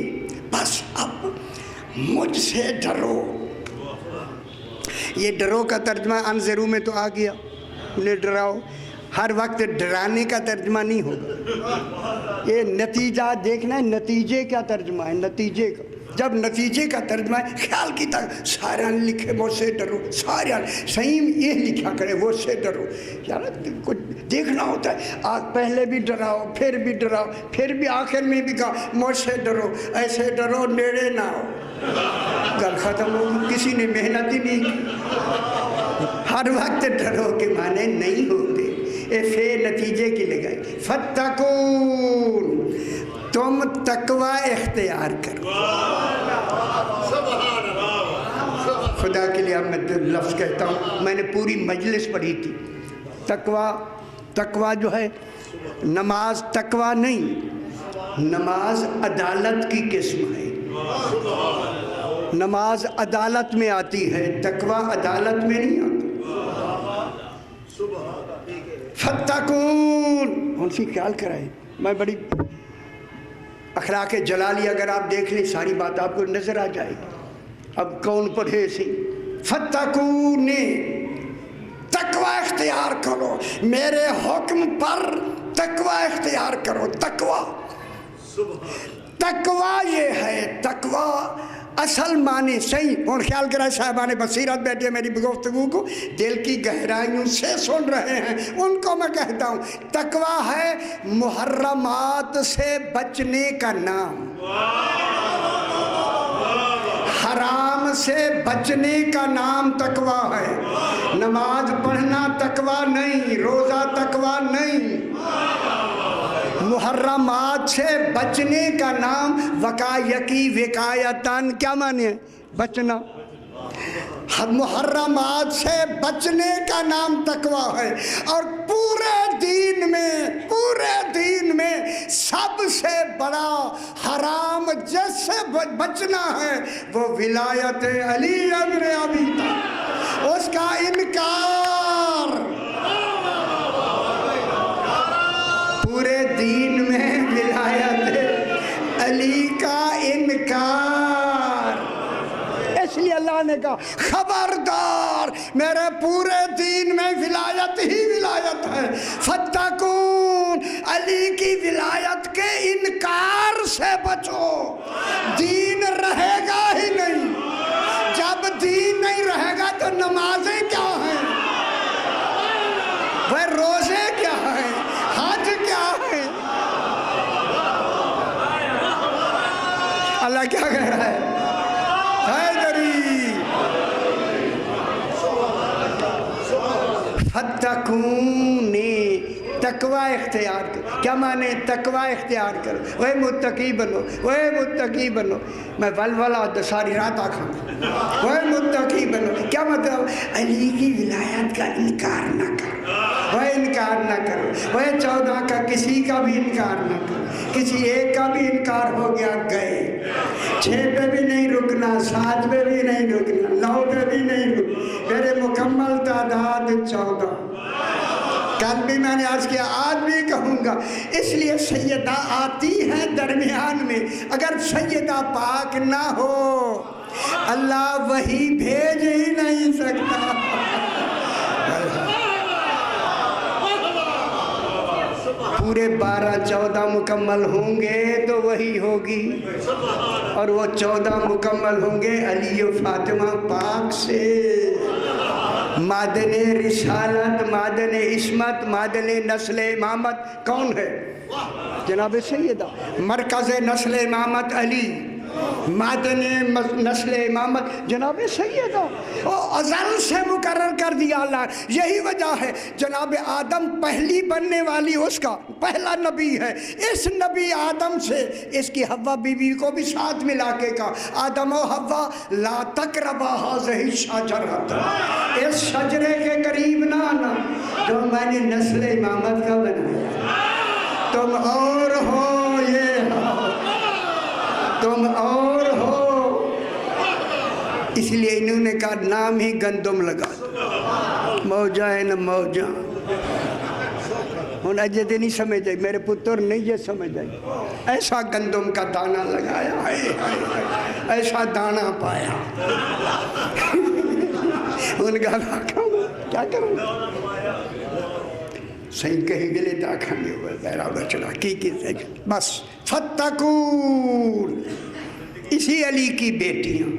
[SPEAKER 1] بس اب مجھ سے ڈرو۔ یہ ڈرو کا ترجمہ انذرو میں تو آ گیا، انہیں ڈراؤ۔ ہر وقت ڈرانے کا ترجمہ نہیں ہوگا، یہ نتیجہ دیکھنا ہے، نتیجے کا ترجمہ ہے، نتیجے کا۔ جب نتیجے کا ترجمہ ہے، خیال کی طرح سارے لکھے وہ سے ڈرو، سارے صحیح یہ لکھا کرے وہ سے ڈرو۔ یار کچھ دیکھنا ہوتا ہے، پہلے بھی ڈراؤ، پھر بھی ڈراؤ، پھر بھی آخر میں بھی کہا مجھ سے ڈرو، ایسے ڈرو نیڑے نہ ہو۔ گل ختم ہو، کسی نے محنت ہی نہیں کی۔ ہر وقت ڈرو کے معنی نہیں ہوتے، فے نتیجے کی لگائی۔ فتقون، تم تقوی اختیار کرو۔ خدا کے لیے میں لفظ کہتا ہوں، میں نے پوری مجلس پڑھی تھی۔ تقوی جو ہے، نماز تقوی نہیں، نماز عدالت کی قسم ہے۔ نماز عدالت میں آتی ہے، تقوی عدالت میں نہیں آتی۔ فتقون، ان سے خیال کرائے۔ میں بڑی اخلاق جلالی اگر آپ دیکھ لیں، ساری بات آپ کو نظر آ جائے گی۔ اب کون پڑھے سی؟ فتقون، تقوی اختیار کرو، میرے حکم پر تقوی اختیار کرو۔ تقوی تقوی یہ ہے، تقوی اصل معنی صحیح اور خیال کرے صاحبان بصیرت بیٹھے میری گفتگو کو دل کی گہرائیوں سے سن رہے ہیں، ان کو میں کہتا ہوں تقوی ہے محرمات سے بچنے کا نام، حرام سے بچنے کا نام تقوی ہے۔ نماز پڑھنا تقوی نہیں، روزہ تقوی نہیں، محرمات سے بچنے کا نام وقایکی وقایتاً کیا معنی ہے؟ بچنا۔ محرمات سے بچنے کا نام تقوی ہے، اور پورے دین میں سب سے بڑا حرام جس سے بچنا ہے وہ ولایت علی ابن ابی طالب، اس کا انکار، پورے دین میں ولایت علی کا انکار۔ اس لیے اللہ نے کہا خبردار میرے پورے دین میں ولایت ہی ولایت ہے، فتقون، علی کی ولایت کے انکار سے بچو، دین رہے گا ہی نہیں۔ جب دین نہیں رہے گا تو نمازیں کیا ہیں، وہ روزے کیا ہیں، حج کیا ہے؟ اللہ کیا کہہ رہا ہے؟ فتقون، تقوی اختیار کرو۔ کیا معنی تقوی اختیار کرو؟ وہ متقی بنو، وہ متقی بنو۔ میں ولولہ ساری رات آکھاں وہ متقی بنو، کیا مطلب؟ علی کی ولایت کا انکار نہ کرو، وہ انکار نہ کرو، وہ 14 کا کسی کا بھی انکار نہ کرو، کسی ایک کا بھی انکار ہو گیا گئے، 6 پہ بھی نہیں رکنا، 7 پہ بھی نہیں رکنا، 9 پہ بھی نہیں رکنا، میرے مکمل تعداد 14۔ کل بھی میں نے عرض کیا، آج بھی کہوں گا، اس لیے سیدہ آتی ہیں درمیان میں، اگر سیدہ پاک نہ ہو اللہ وہی بھیج ہی نہیں سکتا۔ پورے 12-14 مکمل ہوں گے تو وہی ہوگی، اور وہ 14 مکمل ہوں گے علی و فاطمہ پاک سے۔ معدن رسالت، معدن عصمت، معدن نسل امامت کون ہے؟ جناب سیدہ۔ مرکز نسل امامت علی، معدن نسل امامت جناب سیدہ، ازل سے مقرر کر دیا اللہ۔ یہی وجہ ہے جناب آدم پہلی بننے والی اس کا پہلا نبی ہے، اس نبی آدم سے اس کی حوا بی بی کو بھی ساتھ ملا کے کہا آدم و حوا لا تقربا هذه الشجرة، اس شجرے کے قریب نہ آنا جو میں نے نسل امامت کا بنایا، تم اور ہو، یہ ہو، تم اور ہو۔ اس لیے انہوں نے کہا نام ہی گندم لگا، موجہ ہے نہ موجہ۔ ہوں اجے دے نہیں سمجھ آئی، میرے پتر نہیں یہ سمجھ آئی، ایسا گندم کا دانہ لگایا، ایسا دانہ پایا۔ ان کا کیا کروں گا، صحیح کہیں گلے داکھاں گے بہرہ بچڑا کی بس۔ فتقون، اسی علی کی بیٹیاں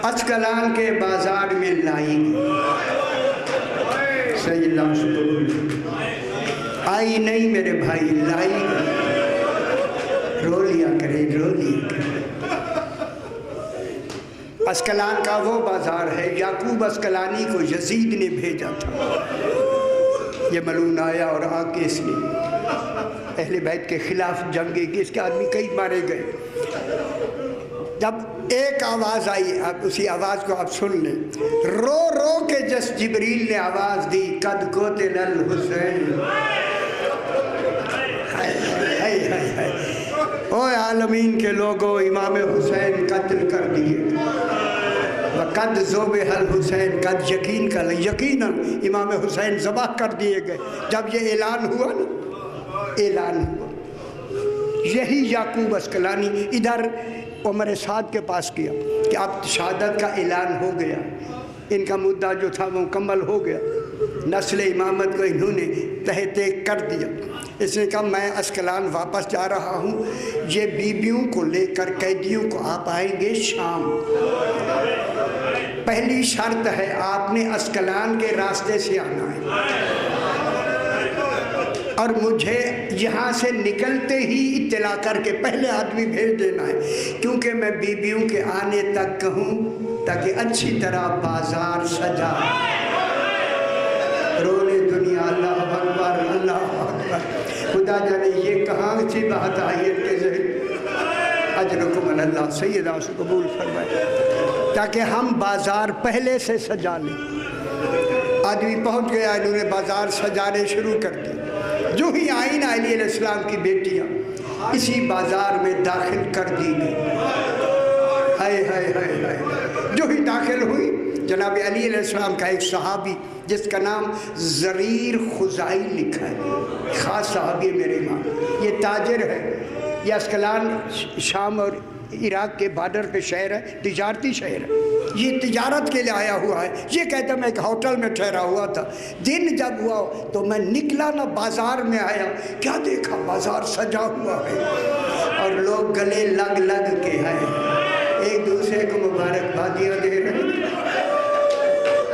[SPEAKER 1] اسکلان کے بازار میں لائی گئی، صحیح اللہ سبحانہ، آئی نہیں میرے بھائی، لائی گئی، رو لیا کرے، رو لیا کرے۔ اسکلان کا وہ بازار ہے، یعقوب اسکلانی کو یزید نے بھیجا تھا، یہ ملعون آیا اور آ کے اس نے اہل بیت کے خلاف جنگیں کی، اس کے آدمی کئی مارے گئے۔ جب ایک آواز آئی، اب اسی آواز کو آپ سن لیں، رو رو کے جس جبریل نے آواز دی قد قتل الحسین، اوہ عالمین کے لوگوں امام حسین قتل کر دیے، وقد ذبح الحسین، قد یقین کا یقیناً امام حسین ذبح کر دیے گئے۔ جب یہ اعلان ہوا نا، اعلان ہوا، یہی یعقوب اسکلانی ادھر عمر سعد کے پاس کیا کہ اب شہادت کا اعلان ہو گیا، ان کا مدعا جو تھا وہ مکمل ہو گیا، نسل امامت کو انہوں نے تحت کر دیا۔ اس نے کہا میں اسکلان واپس جا رہا ہوں، یہ بیویوں کو لے کر قیدیوں کو آپ آئیں گے شام، پہلی شرط ہے آپ نے اسکلان کے راستے سے آنا ہے اور مجھے یہاں سے نکلتے ہی اطلاع کر کے پہلے آدمی بھیج دینا ہے، کیونکہ میں بیویوں کے آنے تک کہوں تاکہ اچھی طرح بازار سجا رولے دنیا۔ اللہ اکبر اللہ اکبر، خدا جانے یہ کہاں سی بات آئی ان کے ذہن، اجرکم اللہ سیدہ سے قبول فرمائے، تاکہ ہم بازار پہلے سے سجا لیں۔ آدمی پہنچ گیا، انہوں نے بازار سجانے شروع کر دی، جو ہی آئین علی علیہ السلام کی بیٹیاں اسی بازار میں داخل کر دی گئی، ہائے ہائے ہائے ہائے، جو ہی داخل ہوئی جناب علی علیہ السلام کا ایک صحابی جس کا نام زریر خزائی لکھا ہے، خاص صحابی میرے امام، یہ تاجر ہے، یہ اسکلان شام اور عراق کے بارڈر پہ شہر ہے، تجارتی شہر ہے، یہ تجارت کے لیے آیا ہوا ہے۔ یہ کہتا میں ایک ہوٹل میں ٹھہرا ہوا تھا، دن جب ہوا تو میں نکلا نہ بازار میں آیا، کیا دیکھا بازار سجا ہوا ہے اور لوگ گلے لگ لگ کے ہیں، ایک دوسرے کو مبارکبادیاں دے رہے ہیں۔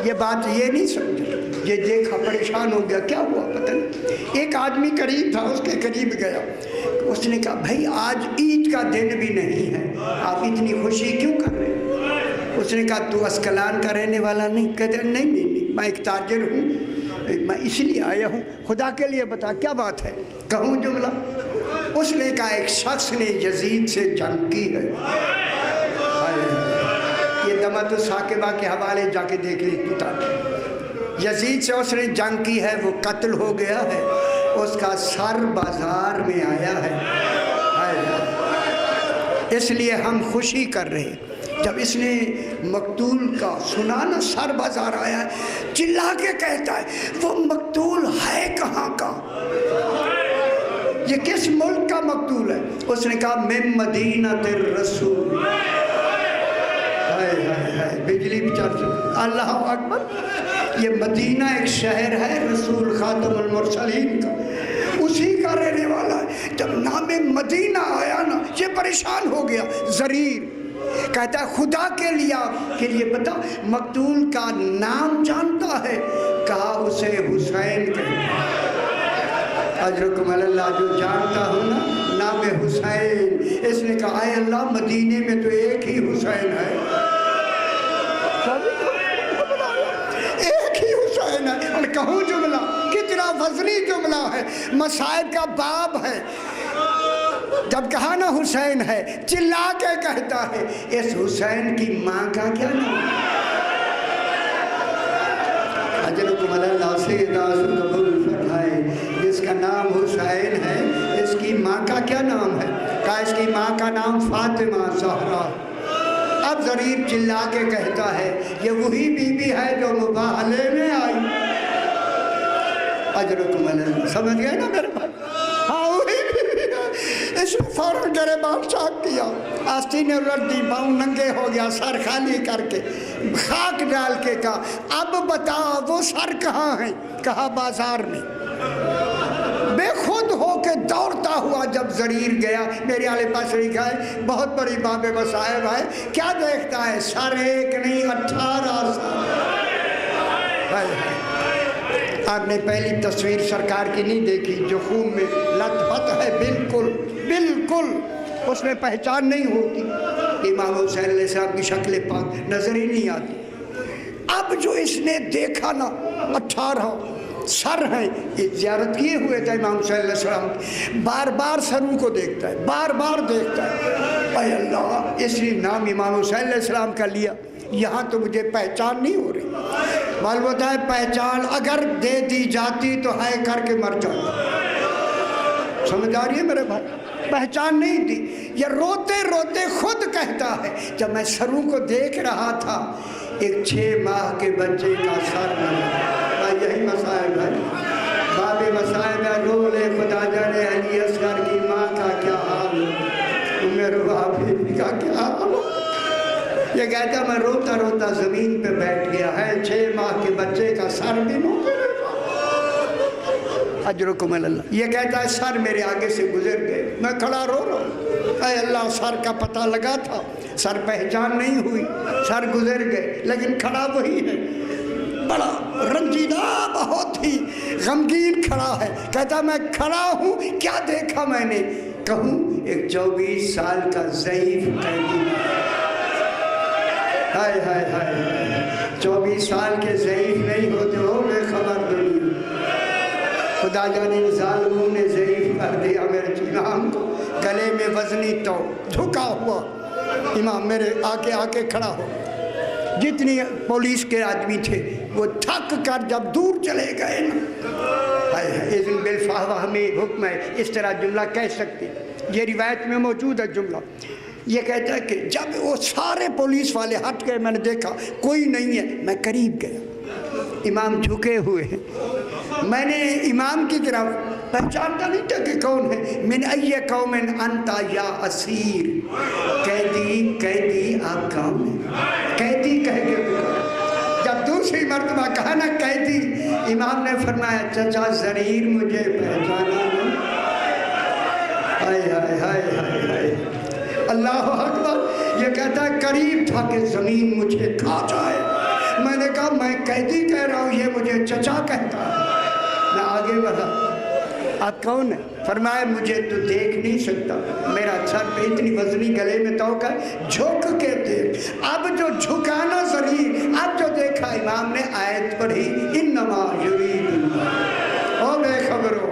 [SPEAKER 1] یہ بات یہ نہیں سمجھا، یہ دیکھا پریشان ہو گیا، کیا ہوا پتہ نہیں۔ ایک آدمی قریب تھا، اس کے قریب گیا، اس نے کہا بھائی آج عید کا دن بھی نہیں ہے، آپ اتنی خوشی کیوں کر رہے ہیں؟ اس نے کہا تو اسکلان کا رہنے والا نہیں؟ کہتے نہیں نہیں نہیں، میں ایک تاجر ہوں، میں اس لیے آیا ہوں، خدا کے لیے بتا کیا بات ہے، کہوں جملہ؟ اس نے کہا ایک شخص نے یزید سے جنگ کی ہے، یہ دمت الثاقبہ کے حوالے جا کے دیکھ لی کتاب، یزید سے اس نے جنگ کی ہے، وہ قتل ہو گیا ہے، اس کا سر بازار میں آیا ہے، اس لیے ہم خوشی کر رہے ہیں۔ جب اس نے مقتول کا سنا نا سر بازار آیا ہے، چلا کے کہتا ہے وہ مقتول ہے کہاں کا، یہ کس ملک کا مقتول ہے؟ اس نے کہا من مدینہ الرسول، بجلی بچار سے اللہ اکبر، یہ مدینہ ایک شہر ہے رسول خاتم المرسلین کا، اسی کا رہنے والا ہے۔ جب نام مدینہ آیا نا یہ پریشان ہو گیا، زریر کہتا ہے خدا کے لیے بتا مقتول کا نام جانتا ہے؟ کہا اسے حسین کہتا ہے، اجرکم اللہ، جو جانتا ہوں نا نام حسین۔ اس نے کہا اے اللہ مدینے میں تو ایک ہی حسین ہے، ایک ہی حسین ہے، اور کہوں جملہ کتنا وزنی جملہ ہے، مصائب کا باب ہے۔ جب کہا نا حسین ہے، چلا کے کہتا ہے اس حسین کی ماں کا کیا نام ہے؟ اجرکم اللہ سیدہ سے قبول فرمائے، جس کا نام حسین ہے اس کی ماں کا کیا نام ہے؟ کہا اس کی ماں کا نام فاطمہ زہرا۔ اب زریر چلا کے کہتا ہے یہ وہی بی بی ہے جو مباہلے میں آئی، اجرکم اللہ، سمجھ گئے نا میرے بھائی؟ ہاں وہی بی بی ہے۔ اس نے فوراً گرے بادشاہ کیا، آستین الٹ دی، باؤں ننگے ہو گیا، سر خالی کر کے خاک ڈال کے کہا اب بتا وہ سر کہاں ہیں؟ کہا بازار میں۔ بے خود ہو کے دوڑتا ہوا جب زریر گیا، میرے آلے پاس لکھا ہے بہت بڑی باب مصائب ہے، کیا دیکھتا ہے؟ سر ایک نہیں 18 سر۔ آپ نے پہلی تصویر سرکار کی نہیں دیکھی جو خون میں لت پت ہے، بالکل بالکل اس میں پہچان نہیں ہوتی، امام حسین علیہ السلام کی شکل پاک نظر ہی نہیں آتی۔ اب جو اس نے دیکھا نا 18 سر ہیں، یہ زیارت کیے ہوئے تھے امام حسین علیہ السلام، بار بار سروں کو دیکھتا ہے، بار بار دیکھتا ہے، اے اللہ اس نے نام امام حسین علیہ السلام کا لیا، یہاں تو مجھے پہچان نہیں ہو رہی۔ معلوم ہوتا ہے پہچان اگر دے دی جاتی تو ہے کر کے مر جاتا، سمجھ آ رہی ہے میرے بھائی؟ پہچان نہیں دی، یہ روتے روتے خود کہتا ہے جب میں سروں کو دیکھ رہا تھا ایک 6 ماہ کے بچے کا سر ملا، یہی مسائل ہے، باب مسائل ہے، رولے خدا جانے علی اصغر کی ماں کا کیا حال ہو، میرے باپ کا کیا حال ہو۔ یہ کہتا میں روتا روتا زمین پہ بیٹھ گیا ہے، 6 ماہ کے بچے کا سر بھی نوچے، اجرکم اللہ. یہ کہتا ہے سر میرے آگے سے گزر گئے, میں کھڑا رو رہا ہوں. اے اللہ سر کا پتہ لگا تھا, سر پہچان نہیں ہوئی, سر گزر گئے, لیکن کھڑا وہی ہے. بڑا رنجیدہ, بہت ہی غمگین کھڑا ہے. کہتا میں کھڑا ہوں, کیا دیکھا میں نے؟ کہوں ایک 24 سال کا ضعیف قیدی. ہائے ہائے ہائے, 24 سال کے ضعیف نہیں ہوتے ہو بے خبر دنیا. خدا جانے ظالموں نے ضعیف کر دیا میرے امام کو. گلے میں وزنی تو جھکا ہوا امام میرے آکے کھڑا ہو. جتنی پولیس کے آدمی تھے وہ تھک کر جب دور چلے گئے نا, اذن بالفحوہ ہمیں حکم ہے, اس طرح جملہ کہہ سکتے, یہ روایت میں موجود ہے جملہ. یہ کہتا ہے کہ جب وہ سارے پولیس والے ہٹ گئے, میں نے دیکھا کوئی نہیں ہے, میں قریب گیا, امام جھکے ہوئے ہیں. میں نے امام کی طرف پہچانتا نہیں تھا کہ کون ہے. من ای قوم انتا یا اسیر, قیدی آپ کون ہیں؟ قیدی کہہ کے پکارا. جب دوسری مرتبہ کہا نا قیدی, امام نے فرمایا چچا زریر مجھے پہچانا نہیں. ہائے ہائے ہائے ہائے ہائے, اللہ اکبر. یہ کہتا ہے قریب تھا کہ زمین مجھے کھا جائے. میں نے کہا میں قیدی کہہ رہا ہوں, یہ مجھے چچا کہتا ہے. میں آگے بڑھا, آپ کون ہیں؟ فرمایا مجھے تو دیکھ نہیں سکتا, میرا سر پہ اتنی وزنی, گلے میں توقع, جھک کے دیکھ. اب جو جھکانا ضرور, اب جو دیکھا امام نے آیت پڑھی انما یرید اللہ. او بے خبرو,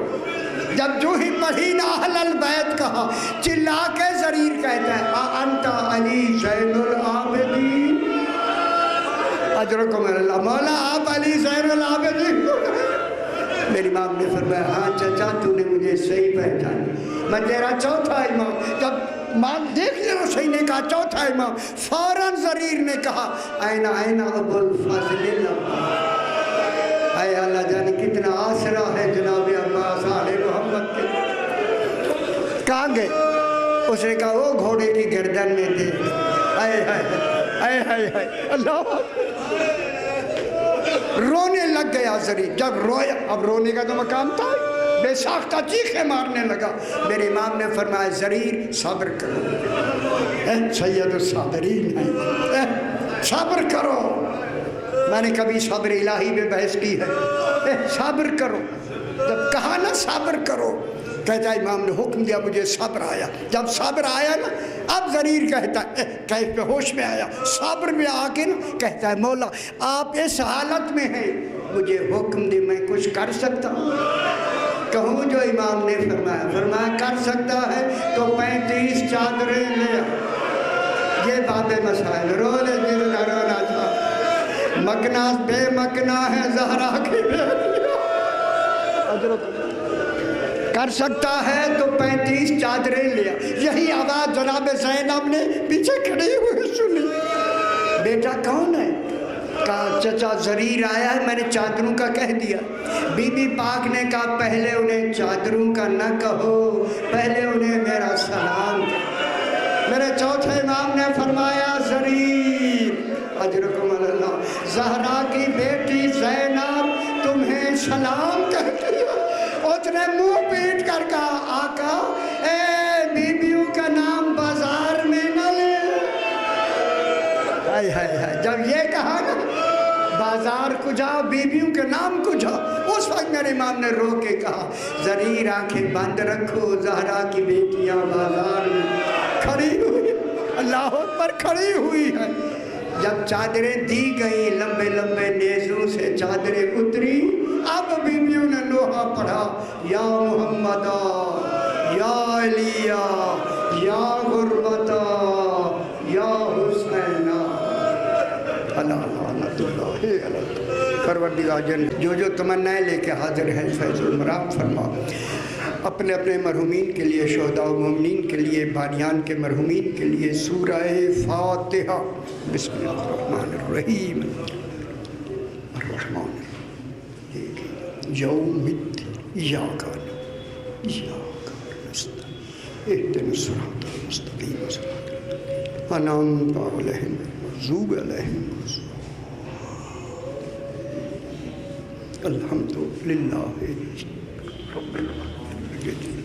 [SPEAKER 1] جب جو ہی پڑھی نا اہل البیت کہا, چلا کے ضریر کہتا ہے انتا علی زین العابدین. اجرکم اللہ, مولا آپ علی زین العابدین. میری امام نے فرمایا ہاں چچا تو نے مجھے صحیح پہچانا, میں تیرا چوتھا امام. جب مان دیکھ لینا صحیح نے کہا چوتھا امام, فوراً ضریر نے کہا این ابو الفضل اللہ. اے اللہ جانے کتنا آسرا ہے جناب عباس آل محمد کے. کہاں گئے؟ اس نے کہا وہ گھوڑے کی گردن میں دے. اے ہائے ہائے ہائے, اللہ رونے لگ گیا ضریر. جب رویا, اب رونے کا تو مقام تھا, بے ساختہ چیخیں مارنے لگا. میرے امام نے فرمایا زریر صبر کرو, سید الصابرین ہے, صبر کرو. میں نے کبھی صبر الہی میں بحث کی ہے, صبر کرو. جب کہا نا صبر کرو, کہتا ہے امام نے حکم دیا, مجھے صبر آیا. جب صبر آیا نا, اب ضریر کہتا ہے کیف پہ ہوش میں آیا, صبر میں آ کے نا کہتا ہے مولا آپ اس حالت میں ہیں, مجھے حکم دے میں کچھ کر سکتا ہوں. کہوں جو امام نے فرمایا کر سکتا ہے تو 35 چادریں لے. یہ باب مسائل, رو لے جن رونا تھا, مکنا بے مکنا ہے زہرا کی بیٹیاں. کر سکتا ہے تو 35 چادریں لیا. یہی آواز جناب زینب نے پیچھے کھڑی ہوئی سنی. بیٹا کون ہے؟ کہا چچا زریر آیا ہے, میں نے چادروں کا کہہ دیا. بی بی پاک نے کہا پہلے انہیں چادروں کا نہ کہو, پہلے انہیں میرا سلام. میرے چوتھے امام نے فرمایا زریر اجرکم اللہ, زہرا کی بیٹی زینب تمہیں سلام کہتی ہے. اس نے منہ پیٹ کر کہا آقا اے بیبیوں کا نام بازار میں نہ لے. ہائے ہائے ہائے, جب یہ کہا نا بازار کو جاؤ, بیبیوں کے نام کو جاؤ, اس وقت میرے امام نے رو کے کہا زریر آنکھیں بند رکھو, زہرا کی بیٹیاں بازار میں کھڑی ہوئی, اللہ اکبر کھڑی ہوئی ہے. جب چادریں دی گئی, لمبے لمبے نیزوں سے چادریں اتری, اب بیبیوں نے لوہا پڑھا یا محمدہ یا علیہ یا غربتہ یا حسینہ. اللہ پروردگار جن جو تمنائیں لے کے حاضر ہیں فیض المرام فرما. اپنے اپنے مرحومین کے لیے, شہداء و مومنین کے لیے, بانیان کے مرحومین کے لیے سورہ فاتحہ. بسم اللہ الرحمن الرحیم. الرحمن یوم الدین ایاک نعبد وایاک نستعین اهدنا الصراط المستقیم صراط الذین انعمت علیہم غیر المغضوب علیہم الحمد للہ. رب العالمین.